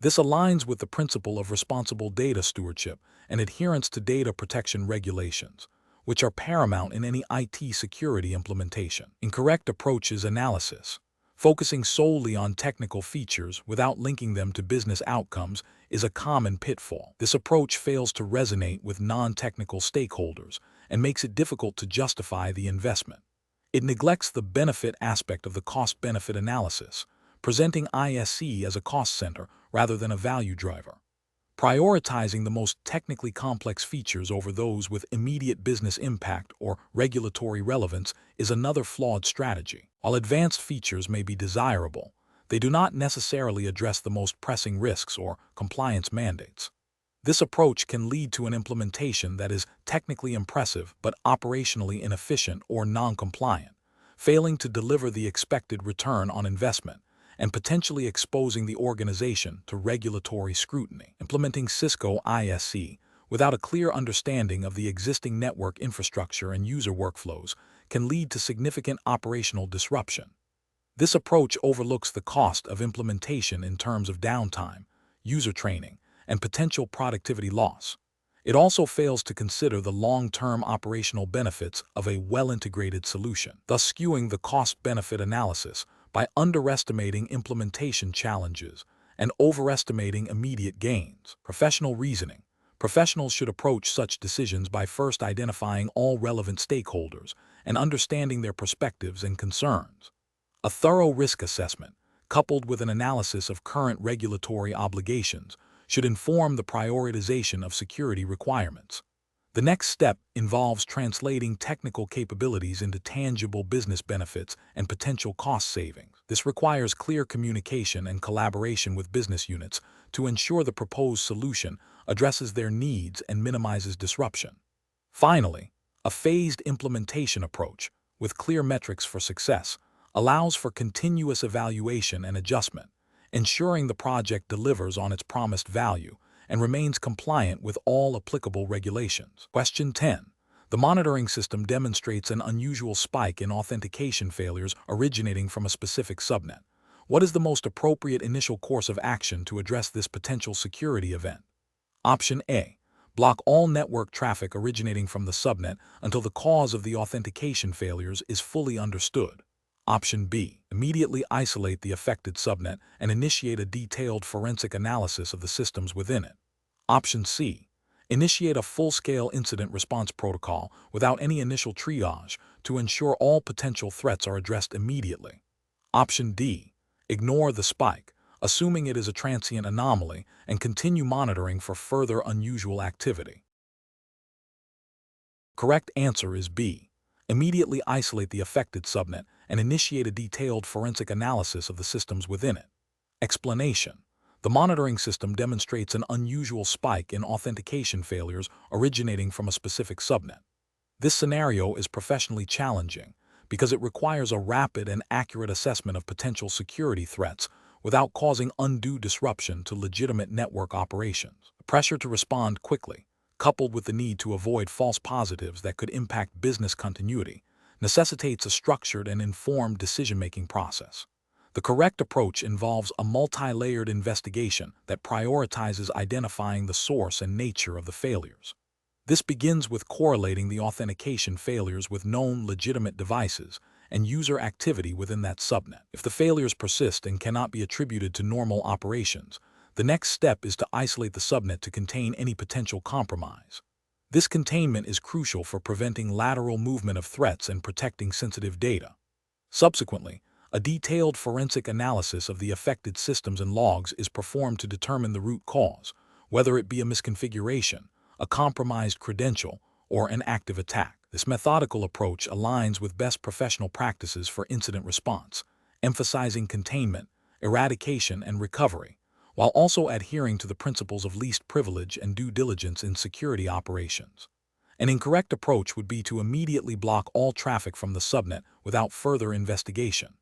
A: This aligns with the principle of responsible data stewardship and adherence to data protection regulations, which are paramount in any IT security implementation. Incorrect approaches analysis. Focusing solely on technical features without linking them to business outcomes is a common pitfall. This approach fails to resonate with non-technical stakeholders and makes it difficult to justify the investment. It neglects the benefit aspect of the cost-benefit analysis, presenting ISE as a cost center rather than a value driver. Prioritizing the most technically complex features over those with immediate business impact or regulatory relevance is another flawed strategy. While advanced features may be desirable, they do not necessarily address the most pressing risks or compliance mandates. This approach can lead to an implementation that is technically impressive but operationally inefficient or non-compliant, failing to deliver the expected return on investment and potentially exposing the organization to regulatory scrutiny. Implementing Cisco ISE without a clear understanding of the existing network infrastructure and user workflows can lead to significant operational disruption. This approach overlooks the cost of implementation in terms of downtime, user training, and potential productivity loss. It also fails to consider the long-term operational benefits of a well-integrated solution, thus skewing the cost-benefit analysis by underestimating implementation challenges and overestimating immediate gains. Professional reasoning. Professionals should approach such decisions by first identifying all relevant stakeholders and understanding their perspectives and concerns. A thorough risk assessment, coupled with an analysis of current regulatory obligations, should inform the prioritization of security requirements. The next step involves translating technical capabilities into tangible business benefits and potential cost savings. This requires clear communication and collaboration with business units to ensure the proposed solution addresses their needs and minimizes disruption. Finally, a phased implementation approach, with clear metrics for success, allows for continuous evaluation and adjustment, ensuring the project delivers on its promised value and remains compliant with all applicable regulations. Question 10. The monitoring system demonstrates an unusual spike in authentication failures originating from a specific subnet. What is the most appropriate initial course of action to address this potential security event? Option A. Block all network traffic originating from the subnet until the cause of the authentication failures is fully understood. Option B. Immediately isolate the affected subnet and initiate a detailed forensic analysis of the systems within it. Option C. Initiate a full-scale incident response protocol without any initial triage to ensure all potential threats are addressed immediately. Option D. Ignore the spike, assuming it is a transient anomaly, and continue monitoring for further unusual activity. Correct answer is B. Immediately isolate the affected subnet and initiate a detailed forensic analysis of the systems within it. Explanation. The monitoring system demonstrates an unusual spike in authentication failures originating from a specific subnet. This scenario is professionally challenging because it requires a rapid and accurate assessment of potential security threats without causing undue disruption to legitimate network operations. The pressure to respond quickly, coupled with the need to avoid false positives that could impact business continuity, necessitates a structured and informed decision-making process. The correct approach involves a multi-layered investigation that prioritizes identifying the source and nature of the failures. This begins with correlating the authentication failures with known legitimate devices and user activity within that subnet. If the failures persist and cannot be attributed to normal operations, the next step is to isolate the subnet to contain any potential compromise. This containment is crucial for preventing lateral movement of threats and protecting sensitive data. Subsequently, a detailed forensic analysis of the affected systems and logs is performed to determine the root cause, whether it be a misconfiguration, a compromised credential, or an active attack. This methodical approach aligns with best professional practices for incident response, emphasizing containment, eradication, and recovery, while also adhering to the principles of least privilege and due diligence in security operations. An incorrect approach would be to immediately block all traffic from the subnet without further investigation.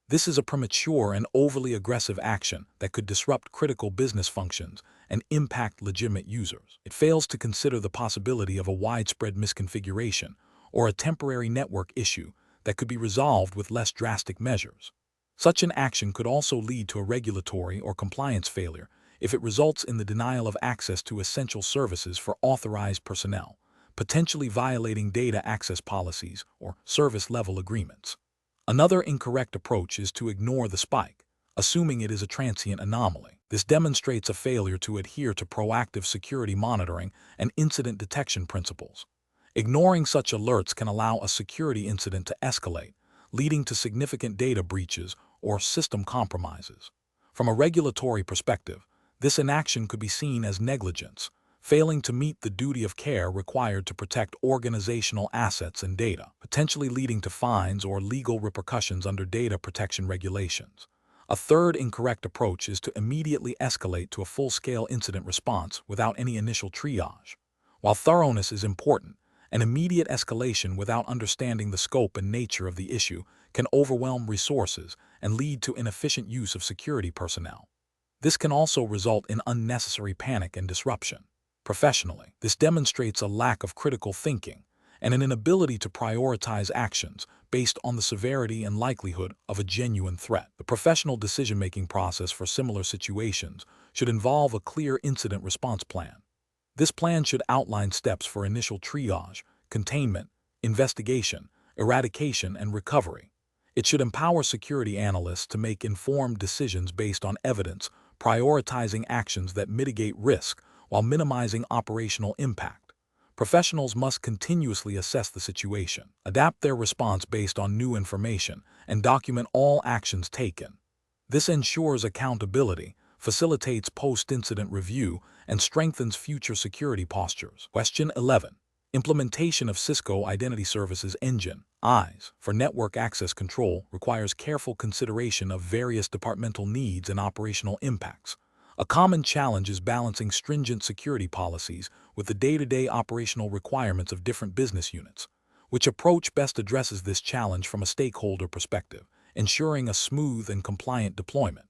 A: This is a premature and overly aggressive action that could disrupt critical business functions and impact legitimate users. It fails to consider the possibility of a widespread misconfiguration or a temporary network issue that could be resolved with less drastic measures. Such an action could also lead to a regulatory or compliance failure if it results in the denial of access to essential services for authorized personnel, potentially violating data access policies or service-level agreements. Another incorrect approach is to ignore the spike, assuming it is a transient anomaly. This demonstrates a failure to adhere to proactive security monitoring and incident detection principles. Ignoring such alerts can allow a security incident to escalate, leading to significant data breaches or system compromises. From a regulatory perspective, this inaction could be seen as negligence, failing to meet the duty of care required to protect organizational assets and data, potentially leading to fines or legal repercussions under data protection regulations. A third incorrect approach is to immediately escalate to a full-scale incident response without any initial triage. While thoroughness is important, an immediate escalation without understanding the scope and nature of the issue can overwhelm resources and lead to inefficient use of security personnel. This can also result in unnecessary panic and disruption. Professionally, this demonstrates a lack of critical thinking and an inability to prioritize actions based on the severity and likelihood of a genuine threat. The professional decision-making process for similar situations should involve a clear incident response plan. This plan should outline steps for initial triage, containment, investigation, eradication, and recovery. It should empower security analysts to make informed decisions based on evidence, prioritizing actions that mitigate risk while minimizing operational impact. Professionals must continuously assess the situation, adapt their response based on new information, and document all actions taken. This ensures accountability, facilitates post-incident review, and strengthens future security postures. Question 11. Implementation of Cisco Identity Services Engine (ISE) for network access control requires careful consideration of various departmental needs and operational impacts. A common challenge is balancing stringent security policies with the day-to-day operational requirements of different business units. Which approach best addresses this challenge from a stakeholder perspective, ensuring a smooth and compliant deployment?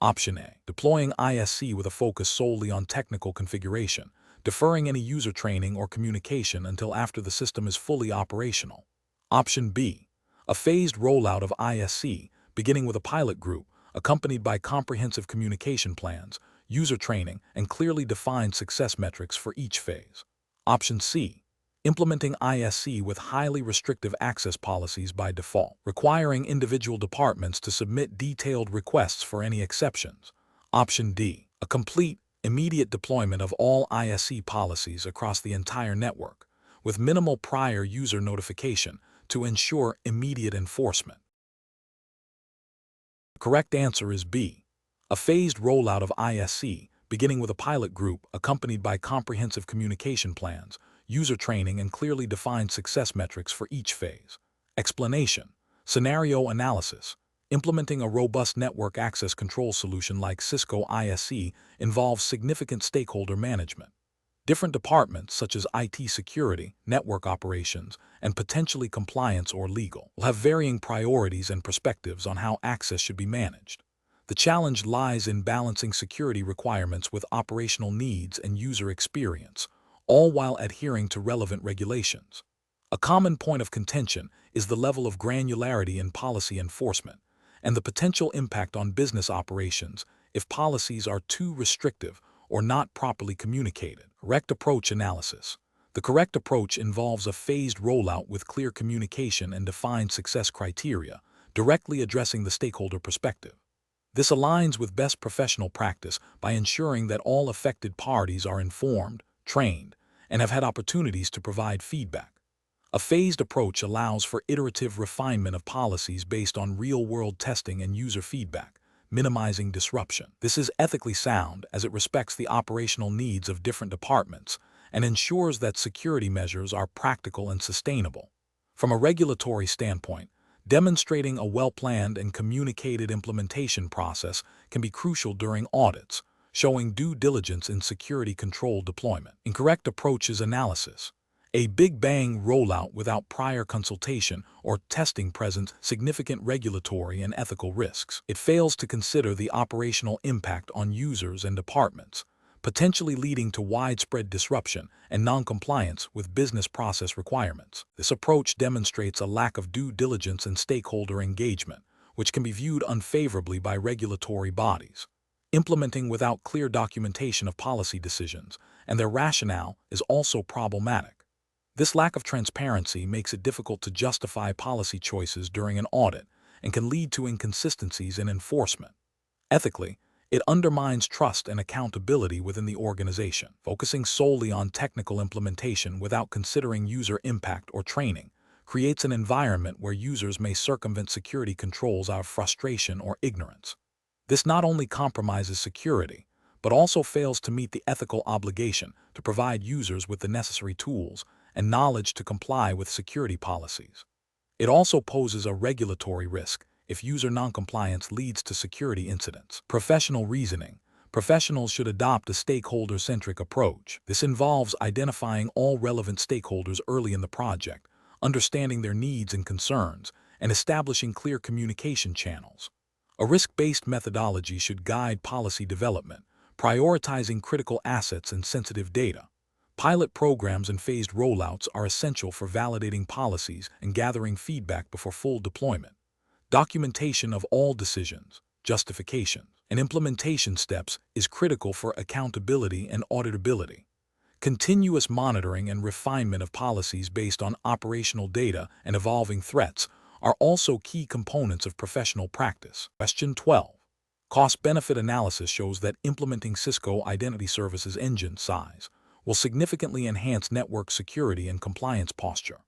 A: Option A. Deploying ISC with a focus solely on technical configuration, deferring any user training or communication until after the system is fully operational. Option B. A phased rollout of ISC, beginning with a pilot group, accompanied by comprehensive communication plans, user training, and clearly defined success metrics for each phase. Option C. Implementing ISC with highly restrictive access policies by default, requiring individual departments to submit detailed requests for any exceptions. Option D. A complete, immediate deployment of all ISC policies across the entire network, with minimal prior user notification to ensure immediate enforcement. The correct answer is B. A phased rollout of ISC, beginning with a pilot group accompanied by comprehensive communication plans, user training, and clearly defined success metrics for each phase. Explanation. Scenario analysis. Implementing a robust network access control solution like Cisco ISC involves significant stakeholder management. Different departments such as IT security, network operations, and potentially compliance or legal will have varying priorities and perspectives on how access should be managed. The challenge lies in balancing security requirements with operational needs and user experience, all while adhering to relevant regulations. A common point of contention is the level of granularity in policy enforcement and the potential impact on business operations if policies are too restrictive or not properly communicated. Correct approach analysis. The correct approach involves a phased rollout with clear communication and defined success criteria, directly addressing the stakeholder perspective. This aligns with best professional practice by ensuring that all affected parties are informed, trained, and have had opportunities to provide feedback. A phased approach allows for iterative refinement of policies based on real-world testing and user feedback, minimizing disruption. This is ethically sound as it respects the operational needs of different departments and ensures that security measures are practical and sustainable. From a regulatory standpoint, demonstrating a well-planned and communicated implementation process can be crucial during audits, showing due diligence in security control deployment. Incorrect approaches analysis. A big bang rollout without prior consultation or testing presents significant regulatory and ethical risks. It fails to consider the operational impact on users and departments, potentially leading to widespread disruption and non-compliance with business process requirements. This approach demonstrates a lack of due diligence and stakeholder engagement, which can be viewed unfavorably by regulatory bodies. Implementing without clear documentation of policy decisions and their rationale is also problematic. This lack of transparency makes it difficult to justify policy choices during an audit and can lead to inconsistencies in enforcement. Ethically, it undermines trust and accountability within the organization. Focusing solely on technical implementation without considering user impact or training creates an environment where users may circumvent security controls out of frustration or ignorance. This not only compromises security, but also fails to meet the ethical obligation to provide users with the necessary tools and knowledge to comply with security policies. It also poses a regulatory risk if user noncompliance leads to security incidents. Professional reasoning. Professionals should adopt a stakeholder-centric approach. This involves identifying all relevant stakeholders early in the project, understanding their needs and concerns, and establishing clear communication channels. A risk-based methodology should guide policy development, prioritizing critical assets and sensitive data. Pilot programs and phased rollouts are essential for validating policies and gathering feedback before full deployment. Documentation of all decisions, justifications, and implementation steps is critical for accountability and auditability. Continuous monitoring and refinement of policies based on operational data and evolving threats are also key components of professional practice. Question 12. Cost-benefit analysis shows that implementing Cisco Identity Services Engine (SISE) will significantly enhance network security and compliance posture.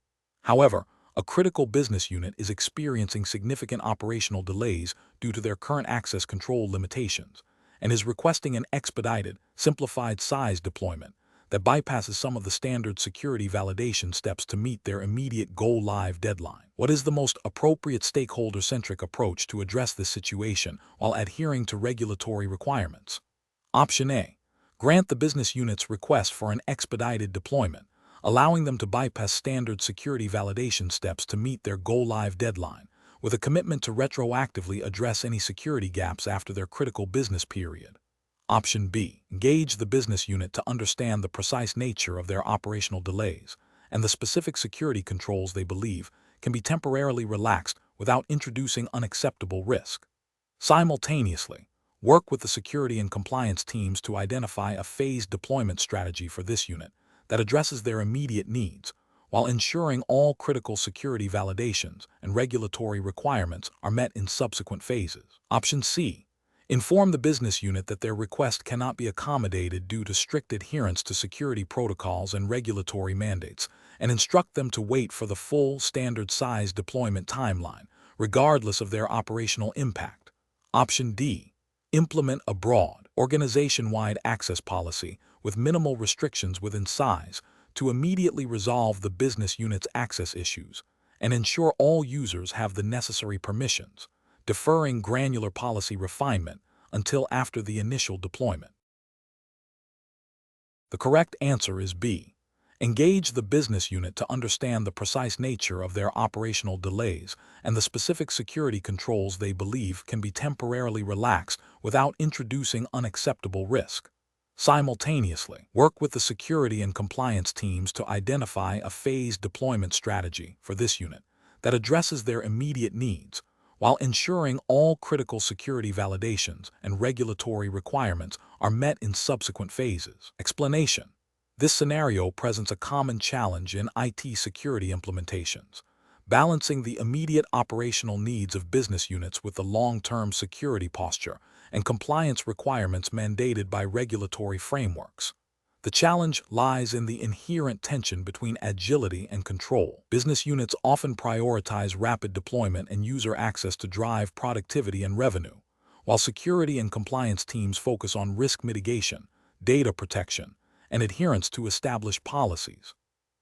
A: However, A critical business unit is experiencing significant operational delays due to their current access control limitations and is requesting an expedited, simplified SISE deployment that bypasses some of the standard security validation steps to meet their immediate go-live deadline. What is the most appropriate stakeholder-centric approach to address this situation while adhering to regulatory requirements? Option A. Grant the business unit's request for an expedited deployment, allowing them to bypass standard security validation steps to meet their go-live deadline, with a commitment to retroactively address any security gaps after their critical business period. Option B. Engage the business unit to understand the precise nature of their operational delays and the specific security controls they believe can be temporarily relaxed without introducing unacceptable risk. Simultaneously, work with the security and compliance teams to identify a phased deployment strategy for this unit that addresses their immediate needs, while ensuring all critical security validations and regulatory requirements are met in subsequent phases. Option C. Inform the business unit that their request cannot be accommodated due to strict adherence to security protocols and regulatory mandates, and instruct them to wait for the full standard SISE deployment timeline, regardless of their operational impact. Option D. Implement a broad, organization-wide access policy with minimal restrictions within SISE to immediately resolve the business unit's access issues and ensure all users have the necessary permissions, deferring granular policy refinement until after the initial deployment. The correct answer is B. Engage the business unit to understand the precise nature of their operational delays and the specific security controls they believe can be temporarily relaxed without introducing unacceptable risk. Simultaneously, work with the security and compliance teams to identify a phased deployment strategy for this unit that addresses their immediate needs, while ensuring all critical security validations and regulatory requirements are met in subsequent phases. Explanation. This scenario presents a common challenge in IT security implementations, balancing the immediate operational needs of business units with the long-term security posture and compliance requirements mandated by regulatory frameworks. The challenge lies in the inherent tension between agility and control. Business units often prioritize rapid deployment and user access to drive productivity and revenue, while security and compliance teams focus on risk mitigation, data protection, and adherence to established policies.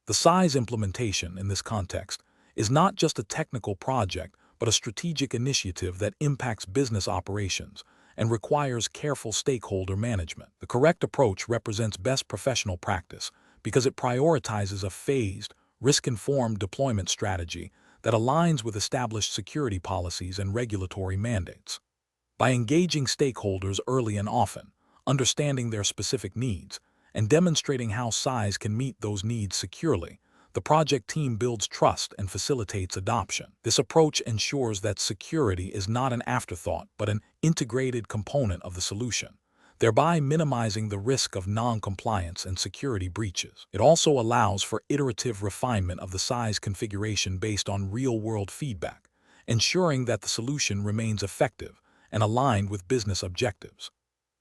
A: The SISE implementation, in this context, is not just a technical project but a strategic initiative that impacts business operations and requires careful stakeholder management. The correct approach represents best professional practice because it prioritizes a phased, risk-informed deployment strategy that aligns with established security policies and regulatory mandates. By engaging stakeholders early and often, understanding their specific needs, and demonstrating how SISE can meet those needs securely, the project team builds trust and facilitates adoption. This approach ensures that security is not an afterthought but an integrated component of the solution, thereby minimizing the risk of non-compliance and security breaches. It also allows for iterative refinement of the SISE configuration based on real-world feedback, ensuring that the solution remains effective and aligned with business objectives.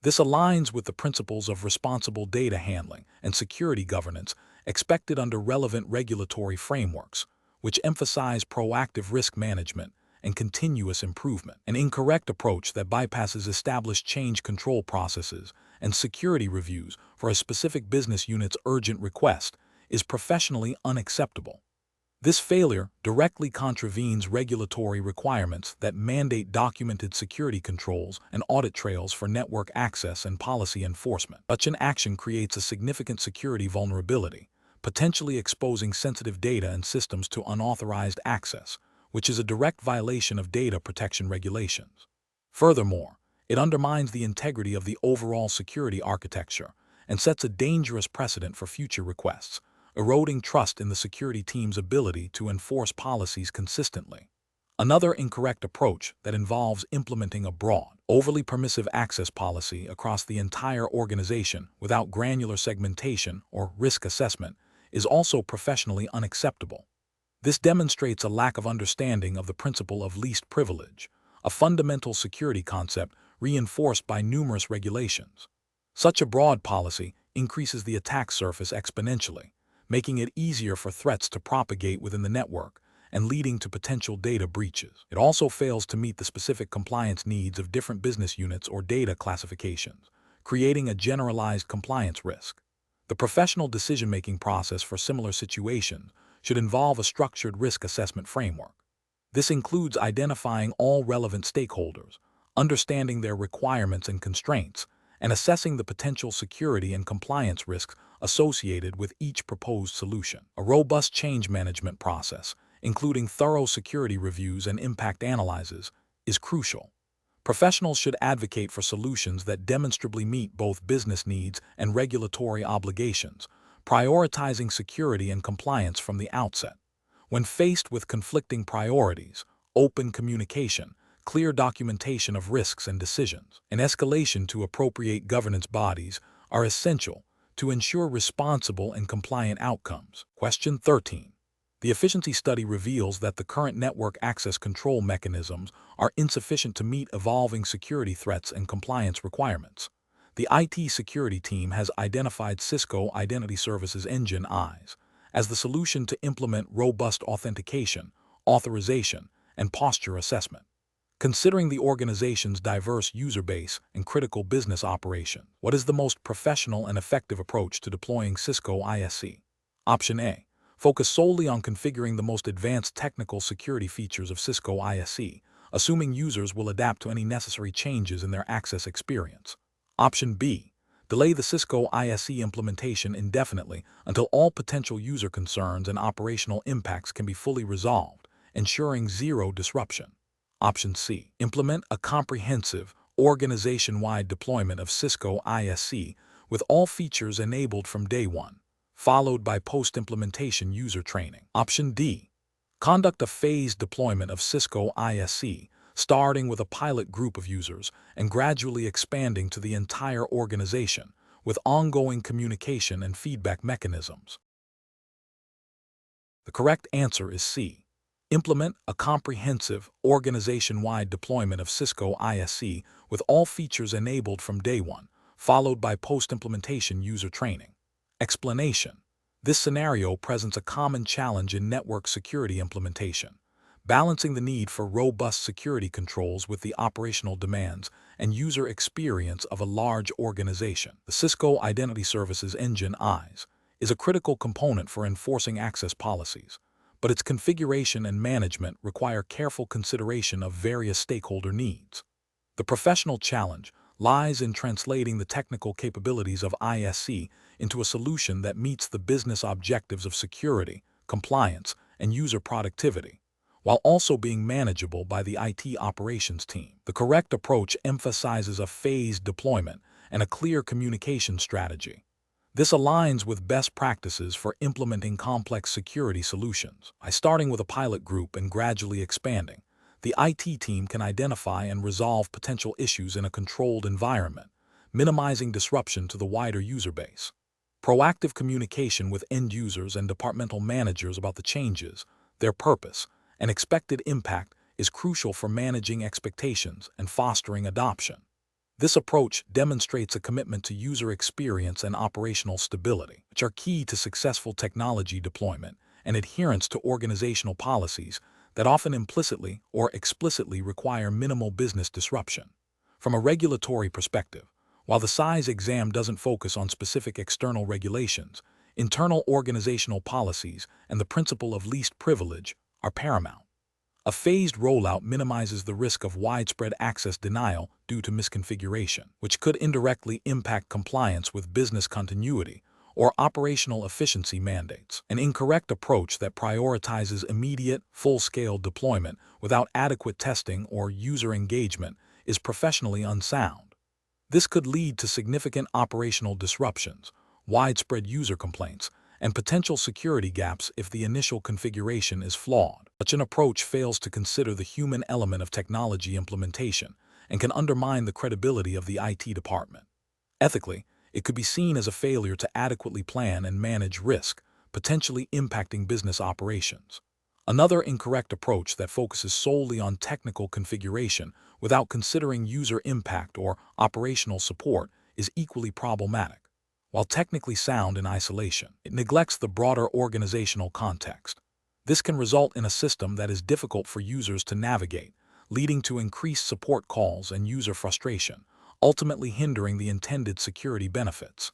A: This aligns with the principles of responsible data handling and security governance expected under relevant regulatory frameworks, which emphasize proactive risk management and continuous improvement. An incorrect approach that bypasses established change control processes and security reviews for a specific business unit's urgent request is professionally unacceptable. This failure directly contravenes regulatory requirements that mandate documented security controls and audit trails for network access and policy enforcement. Such an action creates a significant security vulnerability, potentially exposing sensitive data and systems to unauthorized access, which is a direct violation of data protection regulations. Furthermore, it undermines the integrity of the overall security architecture and sets a dangerous precedent for future requests, eroding trust in the security team's ability to enforce policies consistently. Another incorrect approach that involves implementing a broad, overly permissive access policy across the entire organization without granular segmentation or risk assessment is also professionally unacceptable. This demonstrates a lack of understanding of the principle of least privilege, a fundamental security concept reinforced by numerous regulations. Such a broad policy increases the attack surface exponentially, making it easier for threats to propagate within the network and leading to potential data breaches. It also fails to meet the specific compliance needs of different business units or data classifications, creating a generalized compliance risk. The professional decision-making process for similar situations should involve a structured risk assessment framework. This includes identifying all relevant stakeholders, understanding their requirements and constraints, and assessing the potential security and compliance risks associated with each proposed solution. A robust change management process, including thorough security reviews and impact analyses, is crucial. Professionals should advocate for solutions that demonstrably meet both business needs and regulatory obligations, prioritizing security and compliance from the outset. When faced with conflicting priorities, open communication, clear documentation of risks and decisions, and escalation to appropriate governance bodies are essential to ensure responsible and compliant outcomes. Question 13. The efficiency study reveals that the current network access control mechanisms are insufficient to meet evolving security threats and compliance requirements. The IT security team has identified Cisco Identity Services Engine (ISE) as the solution to implement robust authentication, authorization, and posture assessment. Considering the organization's diverse user base and critical business operation, what is the most professional and effective approach to deploying Cisco ISE? Option A. Focus solely on configuring the most advanced technical security features of Cisco ISE, assuming users will adapt to any necessary changes in their access experience. Option B. Delay the Cisco ISE implementation indefinitely until all potential user concerns and operational impacts can be fully resolved, ensuring zero disruption. Option C. Implement a comprehensive, organization-wide deployment of Cisco ISE with all features enabled from day one, followed by post-implementation user training. Option D. Conduct a phased deployment of Cisco ISE, starting with a pilot group of users and gradually expanding to the entire organization with ongoing communication and feedback mechanisms. The correct answer is C. Implement a comprehensive, organization-wide deployment of Cisco ISE with all features enabled from day one, followed by post-implementation user training. Explanation. This scenario presents a common challenge in network security implementation, balancing the need for robust security controls with the operational demands and user experience of a large organization. The Cisco Identity Services Engine (ISE) is a critical component for enforcing access policies, but its configuration and management require careful consideration of various stakeholder needs. The professional challenge lies in translating the technical capabilities of ISE into a solution that meets the business objectives of security, compliance, and user productivity, while also being manageable by the IT operations team. The correct approach emphasizes a phased deployment and a clear communication strategy. This aligns with best practices for implementing complex security solutions. By starting with a pilot group and gradually expanding, the IT team can identify and resolve potential issues in a controlled environment, minimizing disruption to the wider user base. Proactive communication with end users and departmental managers about the changes, their purpose, and expected impact is crucial for managing expectations and fostering adoption. This approach demonstrates a commitment to user experience and operational stability, which are key to successful technology deployment and adherence to organizational policies that often implicitly or explicitly require minimal business disruption. From a regulatory perspective, while the SISE exam doesn't focus on specific external regulations, internal organizational policies and the principle of least privilege are paramount. A phased rollout minimizes the risk of widespread access denial due to misconfiguration, which could indirectly impact compliance with business continuity or operational efficiency mandates. An incorrect approach that prioritizes immediate, full-scale deployment without adequate testing or user engagement is professionally unsound. This could lead to significant operational disruptions, widespread user complaints, and potential security gaps if the initial configuration is flawed. Such an approach fails to consider the human element of technology implementation and can undermine the credibility of the IT department. Ethically, it could be seen as a failure to adequately plan and manage risk, potentially impacting business operations. Another incorrect approach that focuses solely on technical configuration without considering user impact or operational support is equally problematic. While technically sound in isolation, it neglects the broader organizational context. This can result in a system that is difficult for users to navigate, leading to increased support calls and user frustration, ultimately hindering the intended security benefits.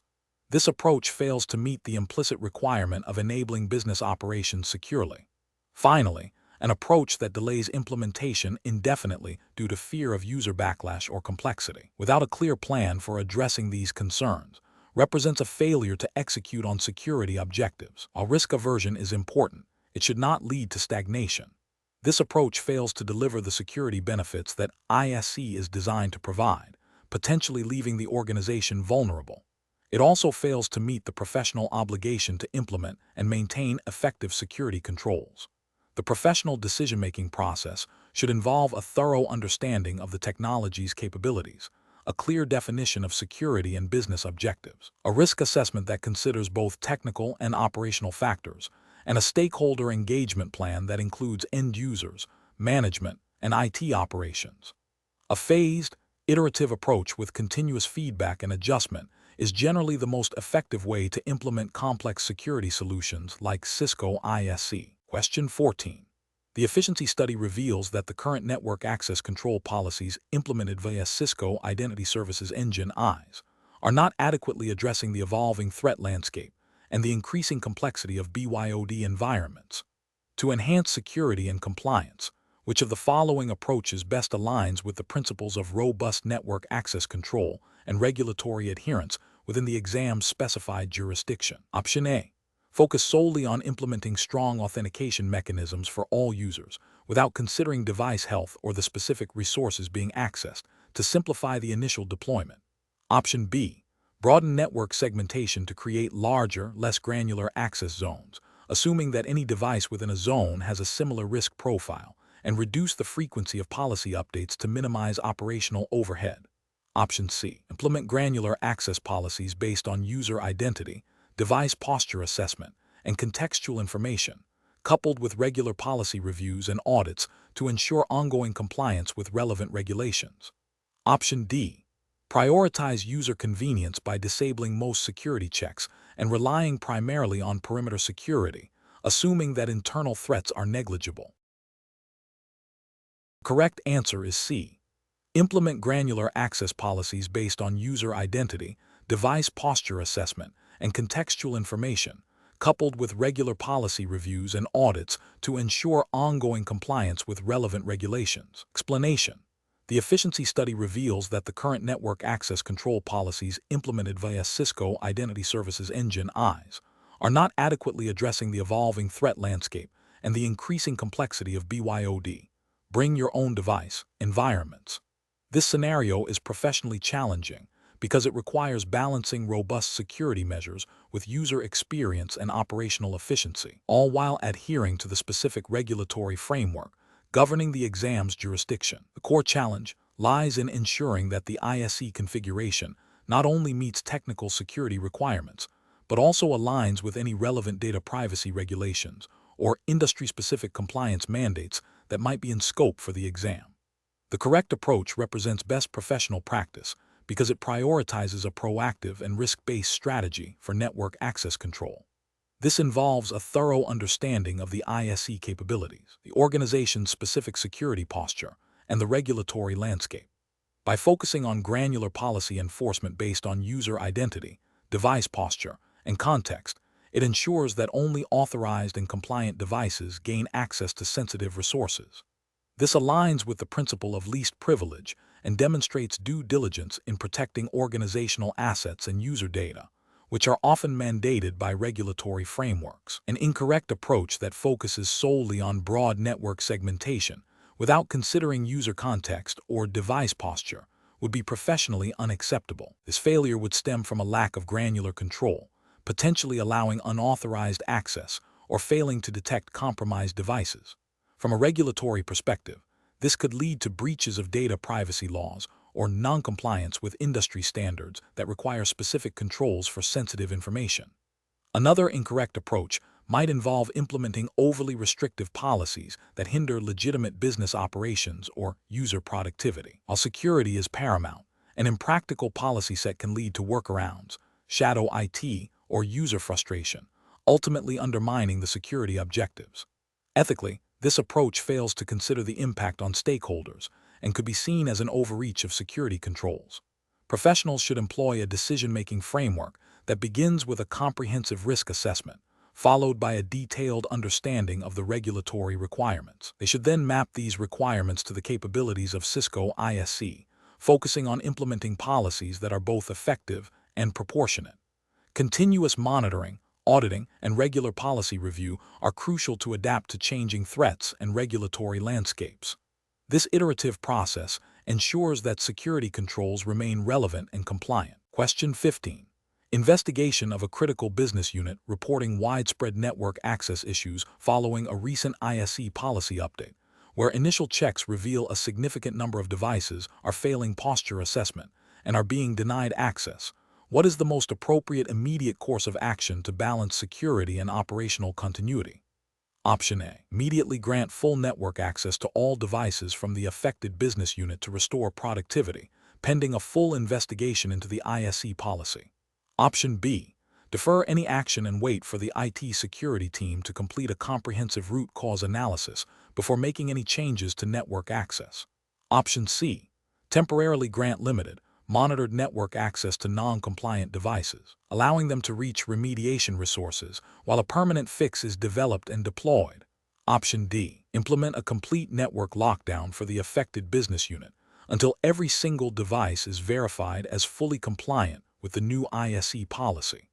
A: This approach fails to meet the implicit requirement of enabling business operations securely. Finally, an approach that delays implementation indefinitely due to fear of user backlash or complexity, without a clear plan for addressing these concerns, represents a failure to execute on security objectives. While risk aversion is important, it should not lead to stagnation. This approach fails to deliver the security benefits that ISE is designed to provide, potentially leaving the organization vulnerable. It also fails to meet the professional obligation to implement and maintain effective security controls. The professional decision-making process should involve a thorough understanding of the technology's capabilities, a clear definition of security and business objectives, a risk assessment that considers both technical and operational factors, and a stakeholder engagement plan that includes end users, management, and IT operations. A phased, iterative approach with continuous feedback and adjustment is generally the most effective way to implement complex security solutions like Cisco ISE. Question 14. The efficiency study reveals that the current network access control policies implemented via Cisco Identity Services Engine ISE are not adequately addressing the evolving threat landscape and the increasing complexity of BYOD environments. To enhance security and compliance, which of the following approaches best aligns with the principles of robust network access control and regulatory adherence within the exam's specified jurisdiction? Option A. Focus solely on implementing strong authentication mechanisms for all users, without considering device health or the specific resources being accessed, to simplify the initial deployment. Option B. Broaden network segmentation to create larger, less granular access zones, assuming that any device within a zone has a similar risk profile, and reduce the frequency of policy updates to minimize operational overhead. Option C. Implement granular access policies based on user identity, device posture assessment, and contextual information, coupled with regular policy reviews and audits to ensure ongoing compliance with relevant regulations. Option D. Prioritize user convenience by disabling most security checks and relying primarily on perimeter security, assuming that internal threats are negligible. The correct answer is C. Implement granular access policies based on user identity, device posture assessment, and contextual information, coupled with regular policy reviews and audits to ensure ongoing compliance with relevant regulations. Explanation. The efficiency study reveals that the current network access control policies implemented via Cisco Identity Services Engine ISE are not adequately addressing the evolving threat landscape and the increasing complexity of BYOD, bring your own device, environments. This scenario is professionally challenging because it requires balancing robust security measures with user experience and operational efficiency, all while adhering to the specific regulatory framework governing the exam's jurisdiction. The core challenge lies in ensuring that the ISE configuration not only meets technical security requirements, but also aligns with any relevant data privacy regulations or industry-specific compliance mandates that might be in scope for the exam. The correct approach represents best professional practice because it prioritizes a proactive and risk-based strategy for network access control. This involves a thorough understanding of the ISE capabilities, the organization's specific security posture, and the regulatory landscape. By focusing on granular policy enforcement based on user identity, device posture, and context, it ensures that only authorized and compliant devices gain access to sensitive resources. This aligns with the principle of least privilege and demonstrates due diligence in protecting organizational assets and user data, which are often mandated by regulatory frameworks. An incorrect approach that focuses solely on broad network segmentation without considering user context or device posture would be professionally unacceptable. This failure would stem from a lack of granular control, potentially allowing unauthorized access or failing to detect compromised devices. From a regulatory perspective, this could lead to breaches of data privacy laws or non-compliance with industry standards that require specific controls for sensitive information. Another incorrect approach might involve implementing overly restrictive policies that hinder legitimate business operations or user productivity. While security is paramount, an impractical policy set can lead to workarounds, shadow IT, or user frustration, ultimately undermining the security objectives. Ethically, this approach fails to consider the impact on stakeholders and could be seen as an overreach of security controls. Professionals should employ a decision-making framework that begins with a comprehensive risk assessment, followed by a detailed understanding of the regulatory requirements. They should then map these requirements to the capabilities of Cisco ISC, focusing on implementing policies that are both effective and proportionate. Continuous monitoring, auditing, and regular policy review are crucial to adapt to changing threats and regulatory landscapes. This iterative process ensures that security controls remain relevant and compliant. Question 15. Investigation of a critical business unit reporting widespread network access issues following a recent ISE policy update, where initial checks reveal a significant number of devices are failing posture assessment and are being denied access. What is the most appropriate immediate course of action to balance security and operational continuity? Option A. Immediately grant full network access to all devices from the affected business unit to restore productivity, pending a full investigation into the ISE policy. Option B. Defer any action and wait for the IT security team to complete a comprehensive root cause analysis before making any changes to network access. Option C. Temporarily grant limited, monitored network access to non-compliant devices, allowing them to reach remediation resources while a permanent fix is developed and deployed. Option D. Implement a complete network lockdown for the affected business unit until every single device is verified as fully compliant with the new ISE policy.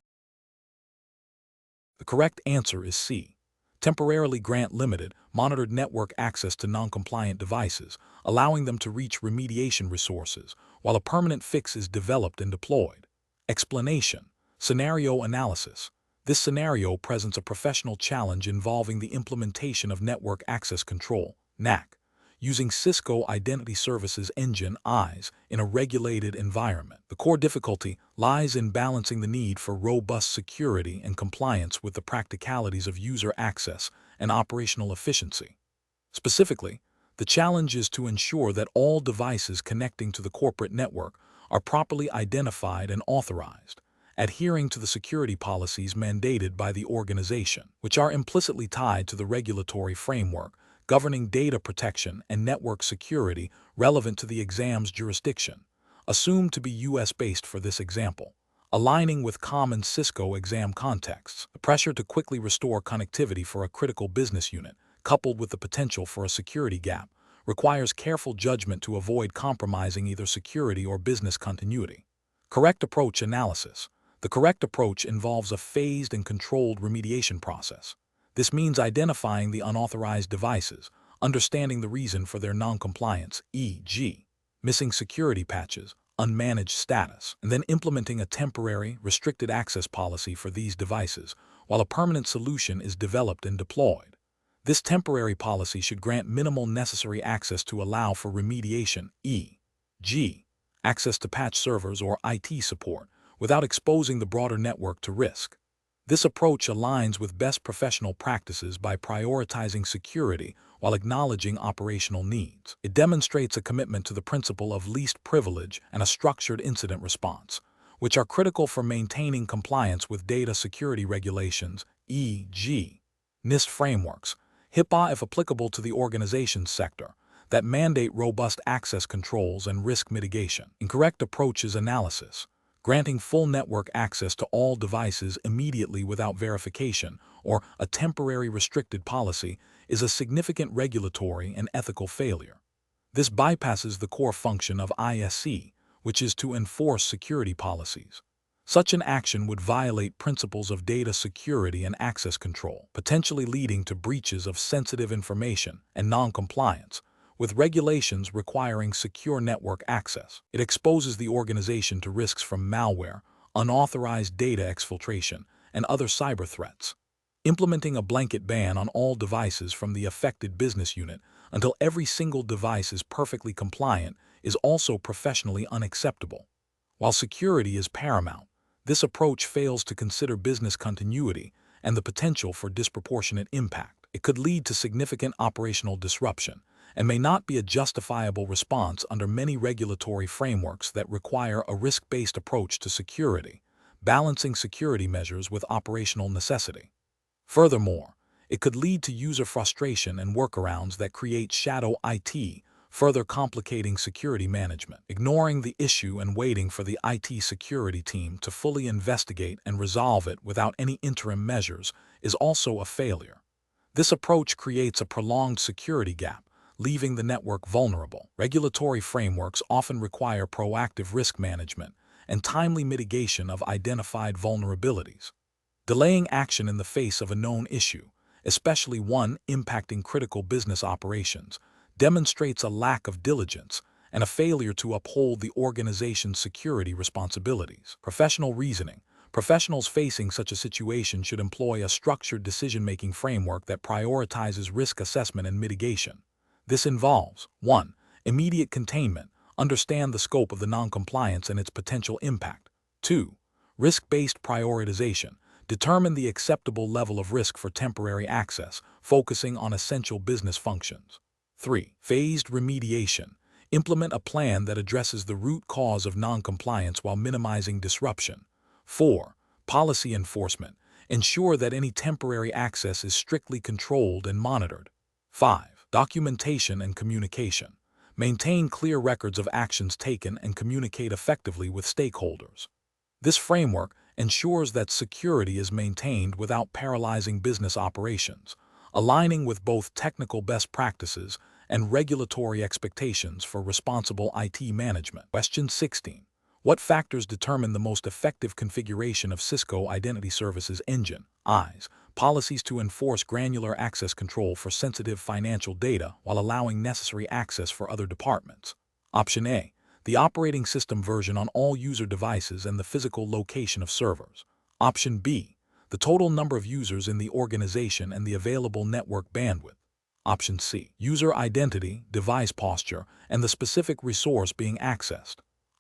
A: The correct answer is C. Temporarily grant limited, monitored network access to non-compliant devices, allowing them to reach remediation resources while a permanent fix is developed and deployed. Explanation. Scenario analysis. This scenario presents a professional challenge involving the implementation of network access control, NAC, using Cisco Identity Services Engine (ISE) in a regulated environment. The core difficulty lies in balancing the need for robust security and compliance with the practicalities of user access and operational efficiency. Specifically, the challenge is to ensure that all devices connecting to the corporate network are properly identified and authorized, adhering to the security policies mandated by the organization, which are implicitly tied to the regulatory framework governing data protection and network security relevant to the exam's jurisdiction, assumed to be US-based for this example, aligning with common Cisco exam contexts. The pressure to quickly restore connectivity for a critical business unit, coupled with the potential for a security gap, requires careful judgment to avoid compromising either security or business continuity. Correct approach analysis. The correct approach involves a phased and controlled remediation process. This means identifying the unauthorized devices, understanding the reason for their non-compliance, e.g., missing security patches, unmanaged status, and then implementing a temporary, restricted access policy for these devices while a permanent solution is developed and deployed. This temporary policy should grant minimal necessary access to allow for remediation, e.g., access to patch servers or IT support, without exposing the broader network to risk. This approach aligns with best professional practices by prioritizing security while acknowledging operational needs. It demonstrates a commitment to the principle of least privilege and a structured incident response, which are critical for maintaining compliance with data security regulations, e.g., NIST frameworks, HIPAA if applicable to the organization's sector, that mandate robust access controls and risk mitigation. Incorrect approaches analysis. Granting full network access to all devices immediately without verification, or a temporary restricted policy, is a significant regulatory and ethical failure. This bypasses the core function of ISE, which is to enforce security policies. Such an action would violate principles of data security and access control, potentially leading to breaches of sensitive information and non-compliance with regulations requiring secure network access. It exposes the organization to risks from malware, unauthorized data exfiltration, and other cyber threats. Implementing a blanket ban on all devices from the affected business unit until every single device is perfectly compliant is also professionally unacceptable. While security is paramount, this approach fails to consider business continuity and the potential for disproportionate impact. It could lead to significant operational disruption and may not be a justifiable response under many regulatory frameworks that require a risk-based approach to security, balancing security measures with operational necessity. Furthermore, It could lead to user frustration and workarounds that create shadow IT, further complicating security management. Ignoring the issue and waiting for the IT security team to fully investigate and resolve it without any interim measures is also a failure. This approach creates a prolonged security gap, leaving the network vulnerable. Regulatory frameworks often require proactive risk management and timely mitigation of identified vulnerabilities. Delaying action in the face of a known issue, especially one impacting critical business operations, demonstrates a lack of diligence and a failure to uphold the organization's security responsibilities. Professional reasoning. Professionals facing such a situation should employ a structured decision-making framework that prioritizes risk assessment and mitigation. This involves 1. Immediate containment. Understand the scope of the noncompliance and its potential impact. 2. Risk-based prioritization. Determine the acceptable level of risk for temporary access, focusing on essential business functions. 3. Phased remediation. Implement a plan that addresses the root cause of noncompliance while minimizing disruption. 4. Policy enforcement. Ensure that any temporary access is strictly controlled and monitored. 5. Documentation and communication. Maintain clear records of actions taken and communicate effectively with stakeholders. This framework ensures that security is maintained without paralyzing business operations, aligning with both technical best practices and regulatory expectations for responsible IT management. Question 16. What factors determine the most effective configuration of Cisco Identity Services Engine (SISE) policies to enforce granular access control for sensitive financial data while allowing necessary access for other departments? Option A. The operating system version on all user devices and the physical location of servers. Option B. The total number of users in the organization and the available network bandwidth. Option C. User identity, device posture, and the specific resource being accessed.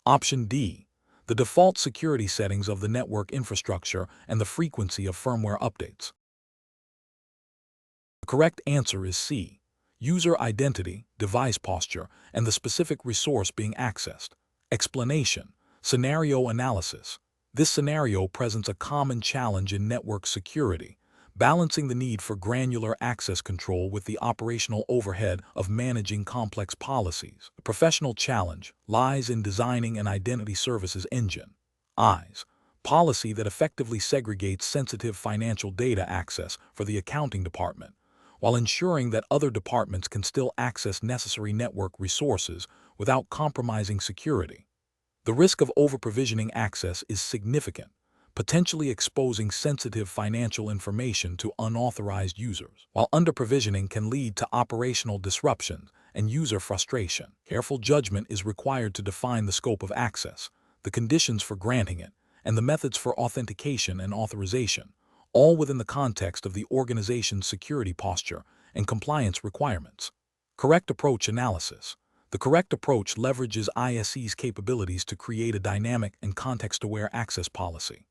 A: Option D. The default security settings of the network infrastructure and the frequency of firmware updates. The correct answer is C. User identity, device posture, and the specific resource being accessed. Explanation. Scenario analysis. This scenario presents a common challenge in network security, balancing the need for granular access control with the operational overhead of managing complex policies. The professional challenge lies in designing an identity services engine (SISE) policy that effectively segregates sensitive financial data access for the accounting department, while ensuring that other departments can still access necessary network resources without compromising security. The risk of over-provisioning access is significant, potentially exposing sensitive financial information to unauthorized users, while under-provisioning can lead to operational disruption and user frustration. Careful judgment is required to define the scope of access, the conditions for granting it, and the methods for authentication and authorization, all within the context of the organization's security posture and compliance requirements. Correct approach analysis. The correct approach leverages ISE's capabilities to create a dynamic and context-aware access policy.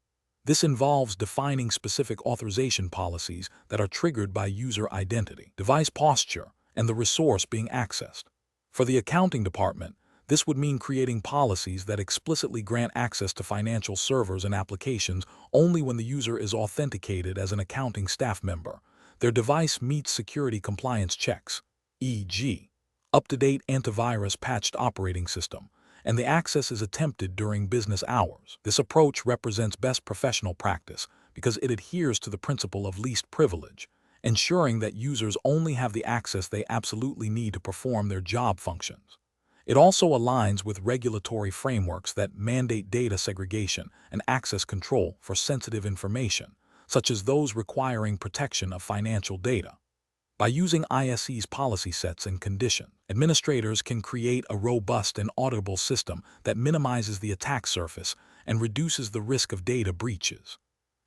A: This involves defining specific authorization policies that are triggered by user identity, device posture, and the resource being accessed. For the accounting department, this would mean creating policies that explicitly grant access to financial servers and applications only when the user is authenticated as an accounting staff member, their device meets security compliance checks, e.g., up-to-date antivirus patched operating system, and the access is attempted during business hours. This approach represents best professional practice because it adheres to the principle of least privilege, ensuring that users only have the access they absolutely need to perform their job functions. It also aligns with regulatory frameworks that mandate data segregation and access control for sensitive information, such as those requiring protection of financial data. By using ISE's policy sets and conditions, administrators can create a robust and auditable system that minimizes the attack surface and reduces the risk of data breaches.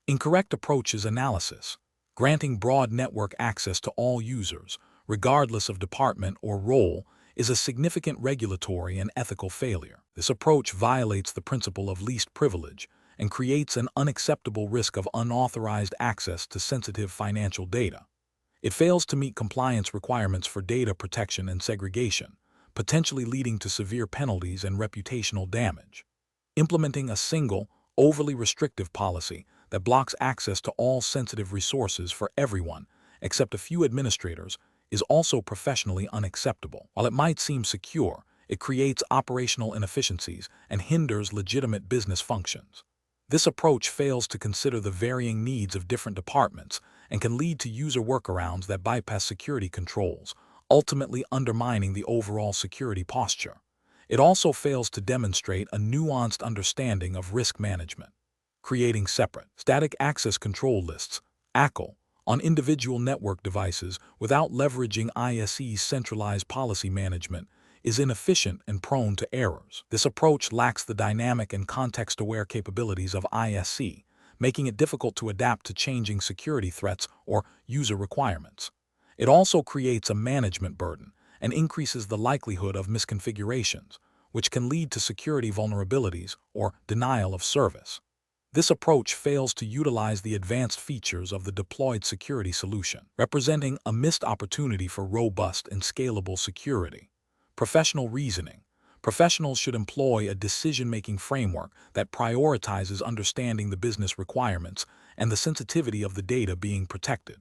A: Incorrect approaches analysis. Granting broad network access to all users, regardless of department or role, is a significant regulatory and ethical failure. This approach violates the principle of least privilege and creates an unacceptable risk of unauthorized access to sensitive financial data. It fails to meet compliance requirements for data protection and segregation, potentially leading to severe penalties and reputational damage. Implementing a single, overly restrictive policy that blocks access to all sensitive resources for everyone except a few administrators, is also professionally unacceptable. While it might seem secure, it creates operational inefficiencies and hinders legitimate business functions. This approach fails to consider the varying needs of different departments and can lead to user workarounds that bypass security controls, ultimately undermining the overall security posture. It also fails to demonstrate a nuanced understanding of risk management. Creating separate, static access control lists, ACL, on individual network devices without leveraging ISE's centralized policy management is inefficient and prone to errors. This approach lacks the dynamic and context-aware capabilities of ISE, making it difficult to adapt to changing security threats or user requirements. It also creates a management burden and increases the likelihood of misconfigurations, which can lead to security vulnerabilities or denial of service. This approach fails to utilize the advanced features of the deployed security solution, representing a missed opportunity for robust and scalable security. Professional reasoning. Professionals should employ a decision-making framework that prioritizes understanding the business requirements and the sensitivity of the data being protected.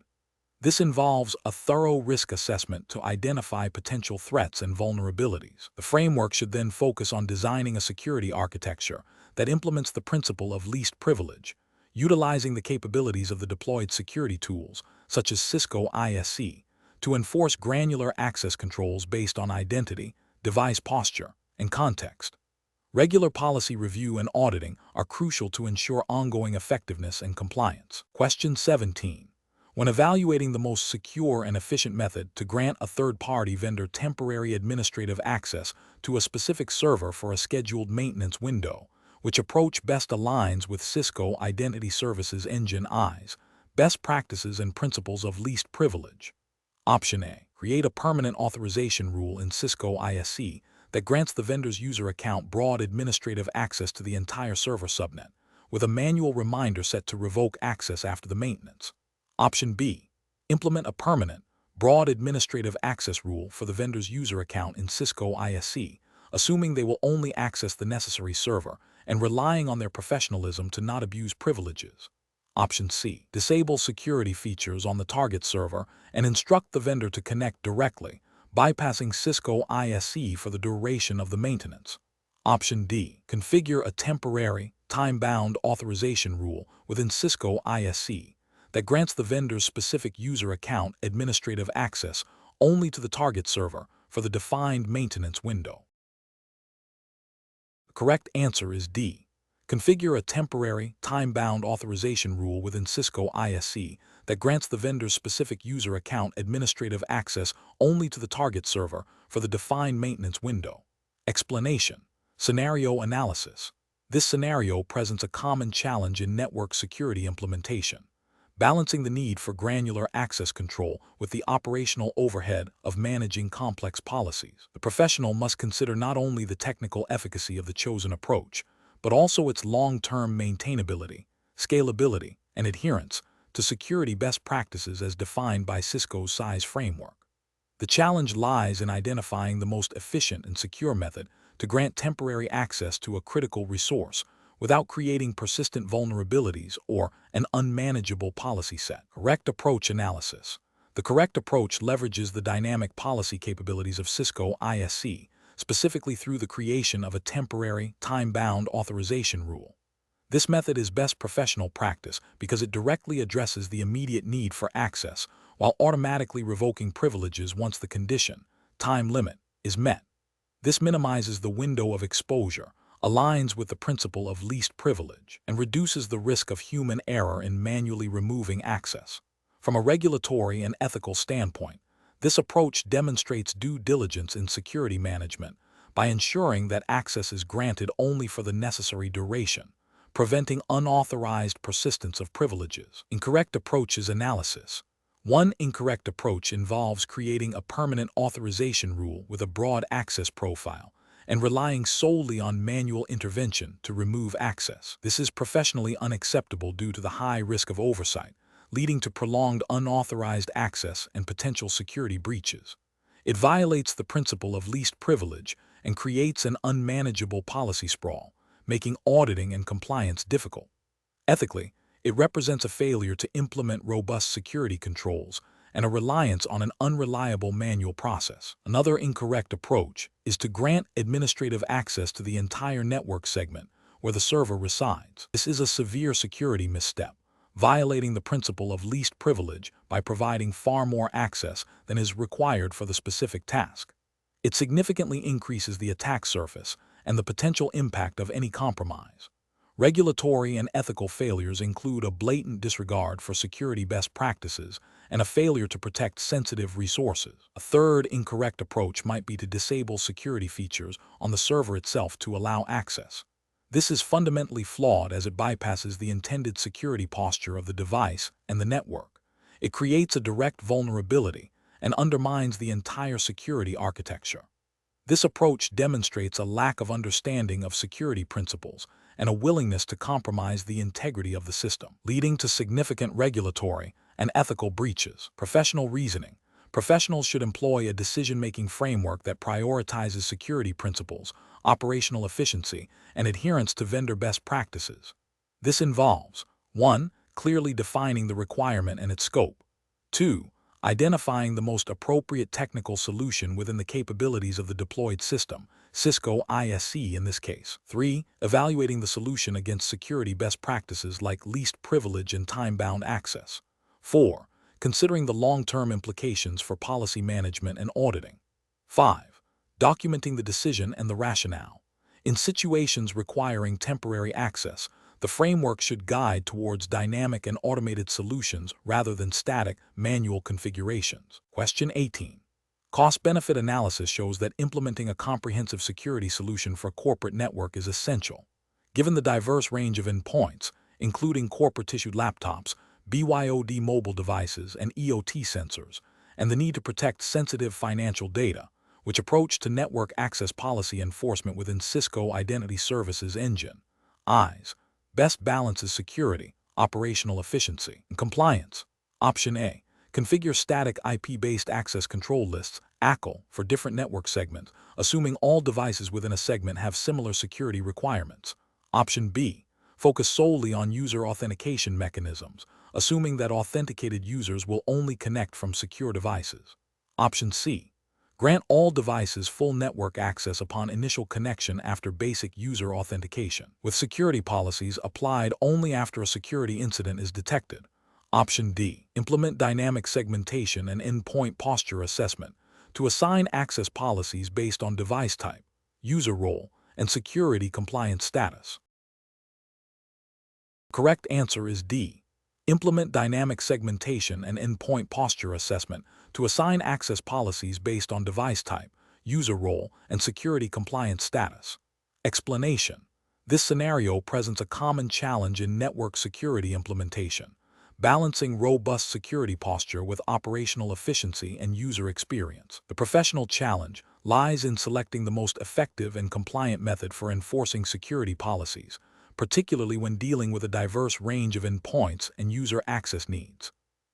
A: This involves a thorough risk assessment to identify potential threats and vulnerabilities. The framework should then focus on designing a security architecture that implements the principle of least privilege, utilizing the capabilities of the deployed security tools, such as Cisco ISE, to enforce granular access controls based on identity, device posture, and context. Regular policy review and auditing are crucial to ensure ongoing effectiveness and compliance. Question 17. When evaluating the most secure and efficient method to grant a third-party vendor temporary administrative access to a specific server for a scheduled maintenance window, which approach best aligns with Cisco Identity Services Engine ISE, best practices and principles of least privilege? Option A. Create a permanent authorization rule in Cisco ISE that grants the vendor's user account broad administrative access to the entire server subnet, with a manual reminder set to revoke access after the maintenance. Option B. Implement a permanent, broad administrative access rule for the vendor's user account in Cisco ISE, assuming they will only access the necessary server and relying on their professionalism to not abuse privileges. Option C. Disable security features on the target server and instruct the vendor to connect directly, bypassing Cisco ISE for the duration of the maintenance. Option D. Configure a temporary, time-bound authorization rule within Cisco ISE that grants the vendor's specific user account administrative access only to the target server for the defined maintenance window. The correct answer is D. Configure a temporary, time-bound authorization rule within Cisco ISE that grants the vendor's specific user account administrative access only to the target server for the defined maintenance window. Explanation. Scenario analysis. This scenario presents a common challenge in network security implementation, balancing the need for granular access control with the operational overhead of managing complex policies. The professional must consider not only the technical efficacy of the chosen approach, but also its long-term maintainability, scalability, and adherence to security best practices as defined by Cisco's SISE framework. The challenge lies in identifying the most efficient and secure method to grant temporary access to a critical resource without creating persistent vulnerabilities or an unmanageable policy set. Correct approach analysis. The correct approach leverages the dynamic policy capabilities of Cisco ISE, specifically through the creation of a temporary, time-bound authorization rule. This method is best professional practice because it directly addresses the immediate need for access while automatically revoking privileges once the condition, time limit, is met. This minimizes the window of exposure, aligns with the principle of least privilege, and reduces the risk of human error in manually removing access. From a regulatory and ethical standpoint, this approach demonstrates due diligence in security management by ensuring that access is granted only for the necessary duration, preventing unauthorized persistence of privileges. Incorrect approaches analysis. One incorrect approach involves creating a permanent authorization rule with a broad access profile and relying solely on manual intervention to remove access. This is professionally unacceptable due to the high risk of oversight, leading to prolonged unauthorized access and potential security breaches. It violates the principle of least privilege and creates an unmanageable policy sprawl, making auditing and compliance difficult. Ethically, it represents a failure to implement robust security controls and a reliance on an unreliable manual process. Another incorrect approach is to grant administrative access to the entire network segment where the server resides. This is a severe security misstep, violating the principle of least privilege by providing far more access than is required for the specific task. It significantly increases the attack surface and the potential impact of any compromise. Regulatory and ethical failures include a blatant disregard for security best practices and a failure to protect sensitive resources. A third incorrect approach might be to disable security features on the server itself to allow access. This is fundamentally flawed as it bypasses the intended security posture of the device and the network. It creates a direct vulnerability and undermines the entire security architecture. This approach demonstrates a lack of understanding of security principles and a willingness to compromise the integrity of the system, leading to significant regulatory and ethical breaches. Professional reasoning. Professionals should employ a decision-making framework that prioritizes security principles, operational efficiency, and adherence to vendor best practices. This involves 1. Clearly defining the requirement and its scope. 2. Identifying the most appropriate technical solution within the capabilities of the deployed system, Cisco ISE in this case. 3. Evaluating the solution against security best practices like least privilege and time-bound access. 4. Considering the long-term implications for policy management and auditing. 5. Documenting the decision and the rationale. In situations requiring temporary access, the framework should guide towards dynamic and automated solutions rather than static, manual configurations. Question 18. Cost-benefit analysis shows that implementing a comprehensive security solution for a corporate network is essential. Given the diverse range of endpoints, including corporate-issued laptops, BYOD mobile devices, and EOT sensors, and the need to protect sensitive financial data, which approach to network access policy enforcement within Cisco Identity Services Engine, SISE, best balances security, operational efficiency, and compliance. Option A. Configure static IP-based access control lists, ACL, for different network segments, assuming all devices within a segment have similar security requirements. Option B. Focus solely on user authentication mechanisms, assuming that authenticated users will only connect from secure devices. Option C. Grant all devices full network access upon initial connection after basic user authentication, with security policies applied only after a security incident is detected. Option D. Implement dynamic segmentation and endpoint posture assessment to assign access policies based on device type, user role, and security compliance status. Correct answer is D. Implement dynamic segmentation and endpoint posture assessment to assign access policies based on device type, user role, and security compliance status. Explanation. This scenario presents a common challenge in network security implementation, balancing robust security posture with operational efficiency and user experience. The professional challenge lies in selecting the most effective and compliant method for enforcing security policies, particularly when dealing with a diverse range of endpoints and user access needs.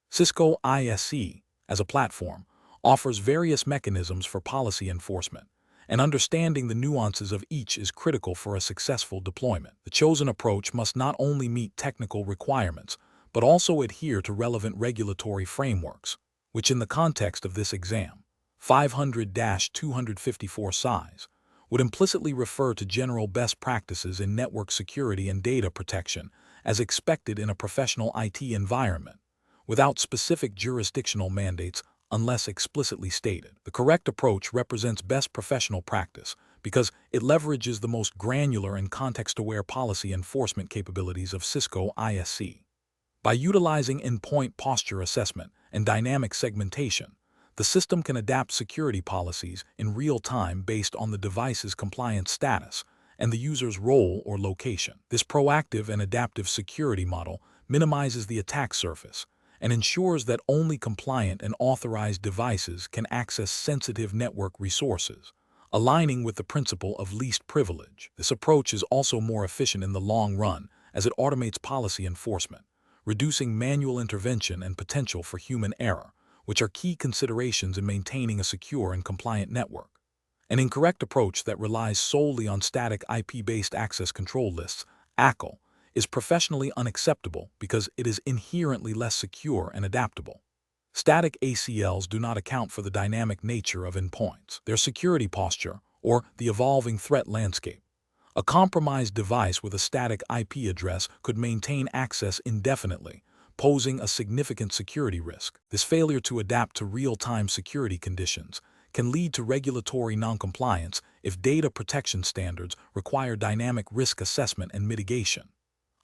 A: Cisco ISE, as a platform, offers various mechanisms for policy enforcement, and understanding the nuances of each is critical for a successful deployment. The chosen approach must not only meet technical requirements, but also adhere to relevant regulatory frameworks, which in the context of this exam, 500-254 SISE, would implicitly refer to general best practices in network security and data protection as expected in a professional IT environment, without specific jurisdictional mandates unless explicitly stated. The correct approach represents best professional practice because it leverages the most granular and context-aware policy enforcement capabilities of Cisco ISE. By utilizing endpoint posture assessment and dynamic segmentation, the system can adapt security policies in real time based on the device's compliance status and the user's role or location. This proactive and adaptive security model minimizes the attack surface and ensures that only compliant and authorized devices can access sensitive network resources, aligning with the principle of least privilege. This approach is also more efficient in the long run as it automates policy enforcement, reducing manual intervention and potential for human error, which are key considerations in maintaining a secure and compliant network. An incorrect approach that relies solely on static IP-based access control lists, ACL, is professionally unacceptable because it is inherently less secure and adaptable. Static ACLs do not account for the dynamic nature of endpoints, their security posture, or the evolving threat landscape. A compromised device with a static IP address could maintain access indefinitely, posing a significant security risk. This failure to adapt to real-time security conditions can lead to regulatory noncompliance if data protection standards require dynamic risk assessment and mitigation.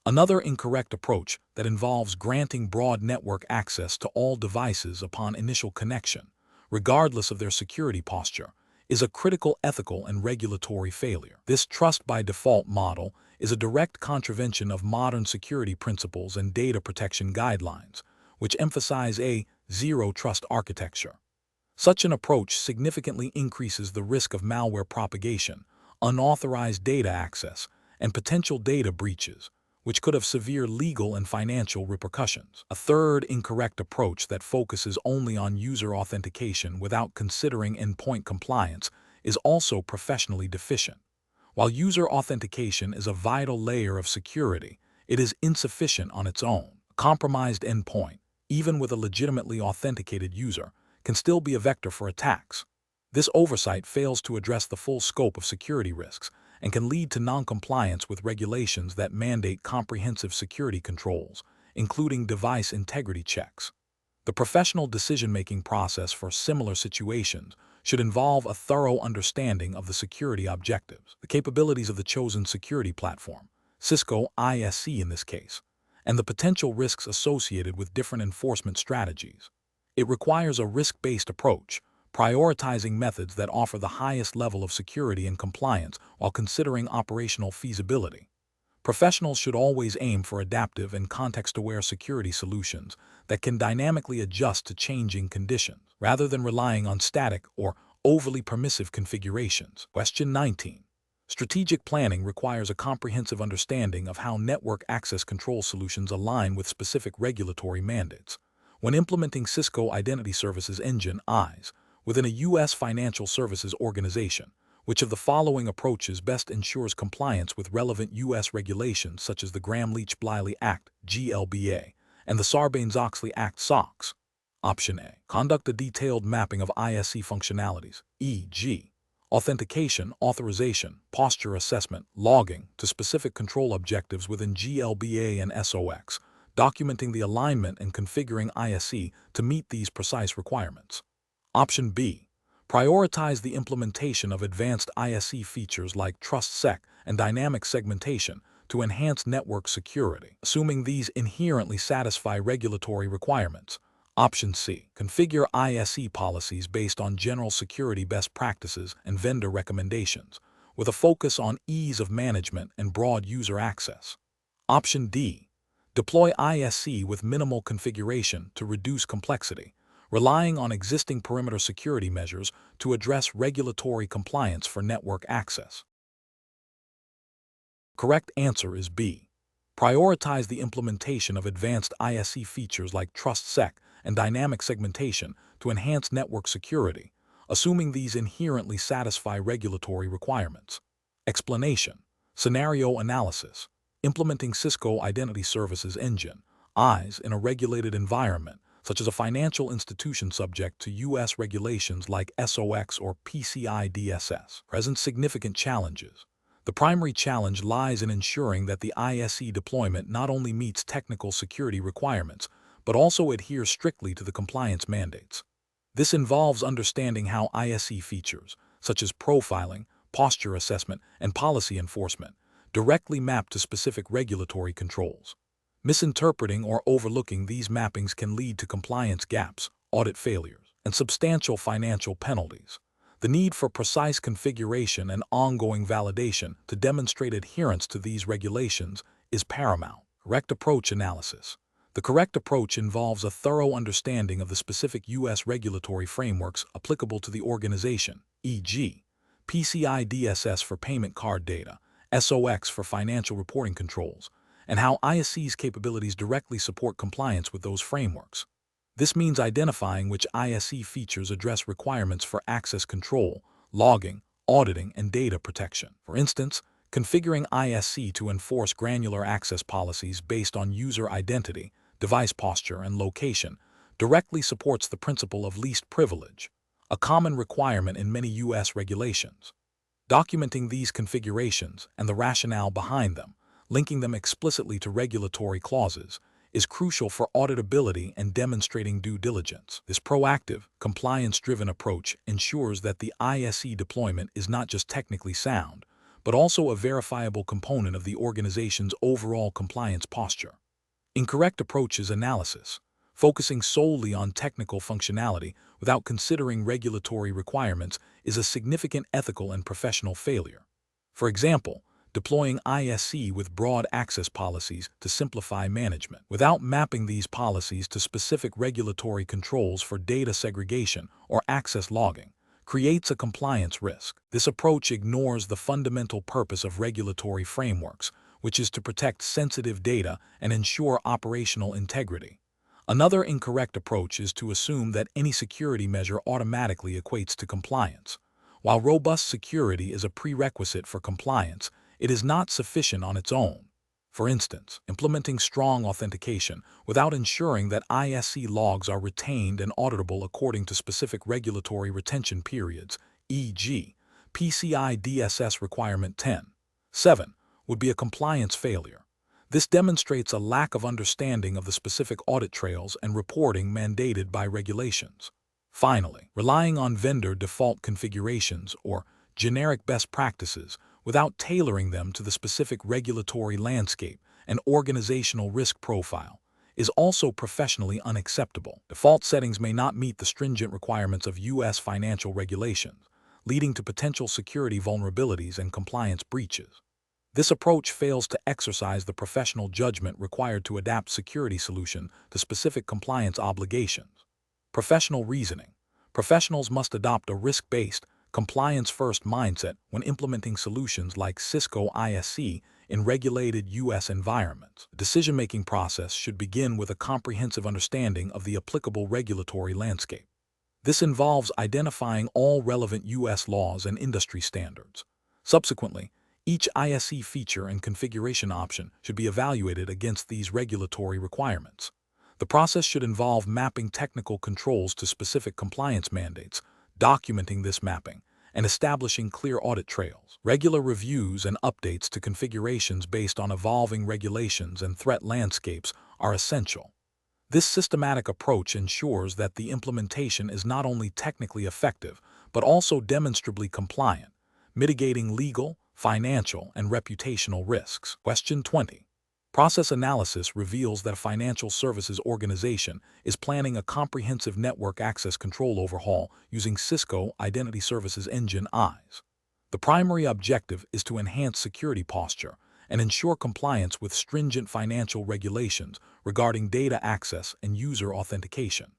A: Another incorrect approach that involves granting broad network access to all devices upon initial connection, regardless of their security posture, is a critical ethical and regulatory failure. This trust by default model is a direct contravention of modern security principles and data protection guidelines, which emphasize a zero-trust architecture. Such an approach significantly increases the risk of malware propagation, unauthorized data access, and potential data breaches, which could have severe legal and financial repercussions. A third incorrect approach that focuses only on user authentication without considering endpoint compliance is also professionally deficient. While user authentication is a vital layer of security, it is insufficient on its own. A compromised endpoint, even with a legitimately authenticated user, can still be a vector for attacks. This oversight fails to address the full scope of security risks and can lead to noncompliance with regulations that mandate comprehensive security controls, including device integrity checks. The professional decision-making process for similar situations should involve a thorough understanding of the security objectives, the capabilities of the chosen security platform, Cisco ISE in this case, and the potential risks associated with different enforcement strategies. It requires a risk-based approach, prioritizing methods that offer the highest level of security and compliance while considering operational feasibility. Professionals should always aim for adaptive and context-aware security solutions that can dynamically adjust to changing conditions, rather than relying on static or overly permissive configurations. Question 19. Strategic planning requires a comprehensive understanding of how network access control solutions align with specific regulatory mandates. When implementing Cisco Identity Services Engine (ISE) within a U.S. financial services organization, which of the following approaches best ensures compliance with relevant U.S. regulations such as the Gramm-Leach-Bliley Act (GLBA) and the Sarbanes-Oxley Act (SOX)? Option A. Conduct a detailed mapping of ISE functionalities, e.g., authentication, authorization, posture assessment, logging, to specific control objectives within GLBA and SOX, documenting the alignment and configuring ISE to meet these precise requirements. Option B. Prioritize the implementation of advanced ISE features like TrustSec and dynamic segmentation to enhance network security, assuming these inherently satisfy regulatory requirements. Option C. Configure ISE policies based on general security best practices and vendor recommendations, with a focus on ease of management and broad user access. Option D. Deploy ISE with minimal configuration to reduce complexity, relying on existing perimeter security measures to address regulatory compliance for network access. Correct answer is B. Prioritize the implementation of advanced ISE features like TrustSec and dynamic segmentation to enhance network security, assuming these inherently satisfy regulatory requirements. Explanation. Scenario analysis. Implementing Cisco Identity Services Engine (ISE) in a regulated environment, such as a financial institution subject to U.S. regulations like SOX or PCI DSS, presents significant challenges. The primary challenge lies in ensuring that the ISE deployment not only meets technical security requirements, but also adheres strictly to the compliance mandates. This involves understanding how ISE features, such as profiling, posture assessment, and policy enforcement, directly map to specific regulatory controls. Misinterpreting or overlooking these mappings can lead to compliance gaps, audit failures, and substantial financial penalties. The need for precise configuration and ongoing validation to demonstrate adherence to these regulations is paramount. Correct approach analysis. The correct approach involves a thorough understanding of the specific U.S. regulatory frameworks applicable to the organization, e.g., PCI DSS for payment card data, SOX for financial reporting controls, and how ISE's capabilities directly support compliance with those frameworks. This means identifying which ISE features address requirements for access control, logging, auditing, and data protection. For instance, configuring ISE to enforce granular access policies based on user identity, device posture, and location directly supports the principle of least privilege, a common requirement in many U.S. regulations. Documenting these configurations and the rationale behind them, linking them explicitly to regulatory clauses, is crucial for auditability and demonstrating due diligence. This proactive, compliance-driven approach ensures that the ISE deployment is not just technically sound, but also a verifiable component of the organization's overall compliance posture. Incorrect approach is analysis, focusing solely on technical functionality without considering regulatory requirements is a significant ethical and professional failure. For example, deploying ISE with broad access policies to simplify management, without mapping these policies to specific regulatory controls for data segregation or access logging, creates a compliance risk. This approach ignores the fundamental purpose of regulatory frameworks, which is to protect sensitive data and ensure operational integrity. Another incorrect approach is to assume that any security measure automatically equates to compliance. While robust security is a prerequisite for compliance, it is not sufficient on its own. For instance, implementing strong authentication without ensuring that ISE logs are retained and auditable according to specific regulatory retention periods, e.g., PCI DSS Requirement 10.7, would be a compliance failure. This demonstrates a lack of understanding of the specific audit trails and reporting mandated by regulations. Finally, relying on vendor default configurations or generic best practices without tailoring them to the specific regulatory landscape and organizational risk profile is also professionally unacceptable. Default settings may not meet the stringent requirements of U.S. financial regulations, leading to potential security vulnerabilities and compliance breaches. This approach fails to exercise the professional judgment required to adapt security solution to specific compliance obligations. Professional reasoning. Professionals must adopt a risk-based, compliance-first mindset when implementing solutions like Cisco ISE in regulated U.S. environments. The decision-making process should begin with a comprehensive understanding of the applicable regulatory landscape. This involves identifying all relevant U.S. laws and industry standards. Subsequently, each ISE feature and configuration option should be evaluated against these regulatory requirements. The process should involve mapping technical controls to specific compliance mandates, documenting this mapping, and establishing clear audit trails. Regular reviews and updates to configurations based on evolving regulations and threat landscapes are essential. This systematic approach ensures that the implementation is not only technically effective, but also demonstrably compliant, mitigating legal, financial, and reputational risks. Question 20. Process analysis reveals that a financial services organization is planning a comprehensive network access control overhaul using Cisco Identity Services Engine ISE. The primary objective is to enhance security posture and ensure compliance with stringent financial regulations regarding data access and user authentication.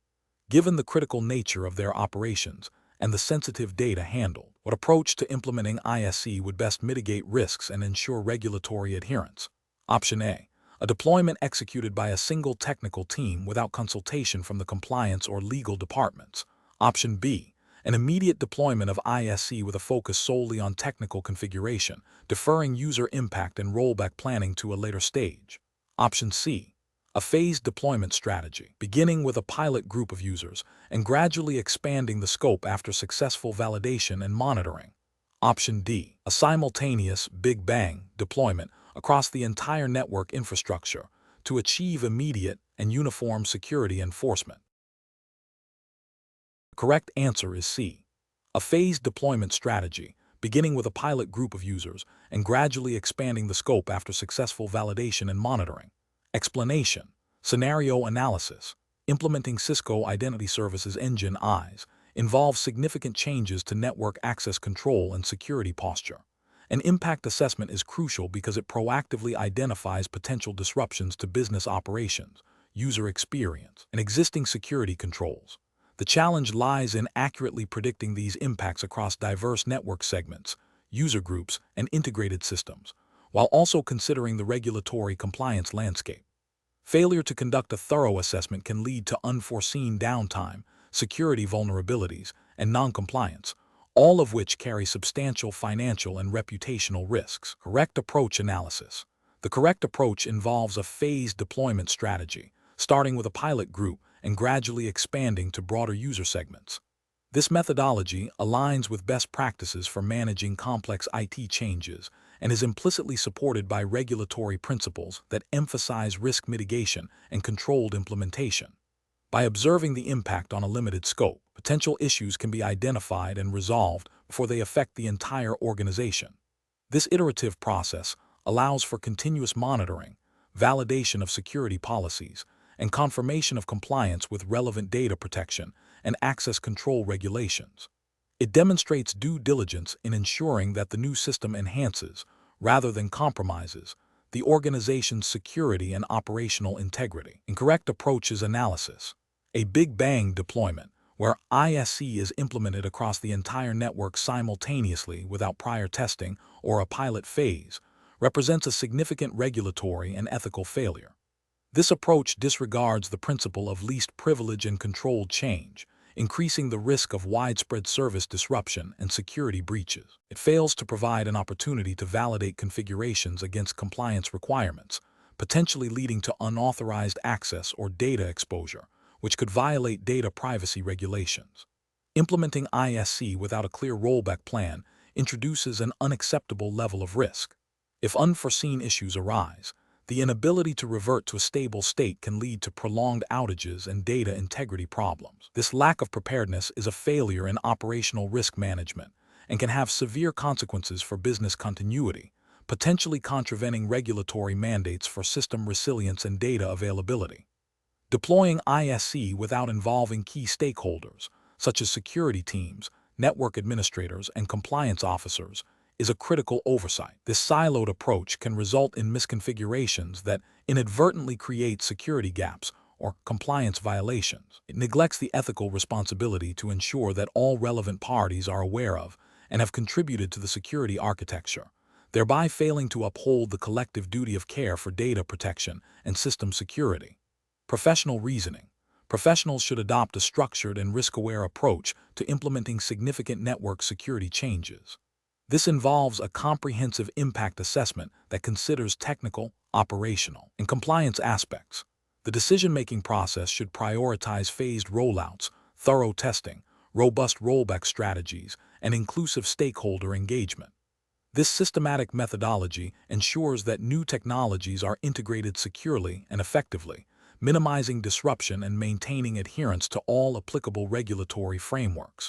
A: Given the critical nature of their operations and the sensitive data handled, what approach to implementing ISE would best mitigate risks and ensure regulatory adherence? Option A. A deployment executed by a single technical team without consultation from the compliance or legal departments. Option B. An immediate deployment of ISE with a focus solely on technical configuration, deferring user impact and rollback planning to a later stage. Option C. A phased deployment strategy, beginning with a pilot group of users and gradually expanding the scope after successful validation and monitoring. Option D. A simultaneous Big Bang deployment across the entire network infrastructure to achieve immediate and uniform security enforcement. The correct answer is C. A phased deployment strategy, beginning with a pilot group of users and gradually expanding the scope after successful validation and monitoring. Explanation. Scenario analysis. Implementing Cisco Identity Services Engine ISE involves significant changes to network access control and security posture. An impact assessment is crucial because it proactively identifies potential disruptions to business operations, user experience, and existing security controls. The challenge lies in accurately predicting these impacts across diverse network segments, user groups, and integrated systems, while also considering the regulatory compliance landscape. Failure to conduct a thorough assessment can lead to unforeseen downtime, security vulnerabilities, and non-compliance, all of which carry substantial financial and reputational risks. Correct approach analysis. The correct approach involves a phased deployment strategy, starting with a pilot group and gradually expanding to broader user segments. This methodology aligns with best practices for managing complex IT changes and is implicitly supported by regulatory principles that emphasize risk mitigation and controlled implementation. By observing the impact on a limited scope, potential issues can be identified and resolved before they affect the entire organization. This iterative process allows for continuous monitoring, validation of security policies, and confirmation of compliance with relevant data protection and access control regulations. It demonstrates due diligence in ensuring that the new system enhances, rather than compromises, the organization's security and operational integrity. Incorrect approach is analysis. A Big Bang deployment, where ISE is implemented across the entire network simultaneously without prior testing or a pilot phase, represents a significant regulatory and ethical failure. This approach disregards the principle of least privilege and controlled change, increasing the risk of widespread service disruption and security breaches. It fails to provide an opportunity to validate configurations against compliance requirements, potentially leading to unauthorized access or data exposure, which could violate data privacy regulations. Implementing ISE without a clear rollback plan introduces an unacceptable level of risk. If unforeseen issues arise, the inability to revert to a stable state can lead to prolonged outages and data integrity problems. This lack of preparedness is a failure in operational risk management and can have severe consequences for business continuity, potentially contravening regulatory mandates for system resilience and data availability. Deploying ISE without involving key stakeholders, such as security teams, network administrators, and compliance officers, is a critical oversight. This siloed approach can result in misconfigurations that inadvertently create security gaps or compliance violations. It neglects the ethical responsibility to ensure that all relevant parties are aware of and have contributed to the security architecture, thereby failing to uphold the collective duty of care for data protection and system security. Professional reasoning. Professionals should adopt a structured and risk-aware approach to implementing significant network security changes. This involves a comprehensive impact assessment that considers technical, operational, and compliance aspects. The decision-making process should prioritize phased rollouts, thorough testing, robust rollback strategies, and inclusive stakeholder engagement. This systematic methodology ensures that new technologies are integrated securely and effectively, minimizing disruption and maintaining adherence to all applicable regulatory frameworks.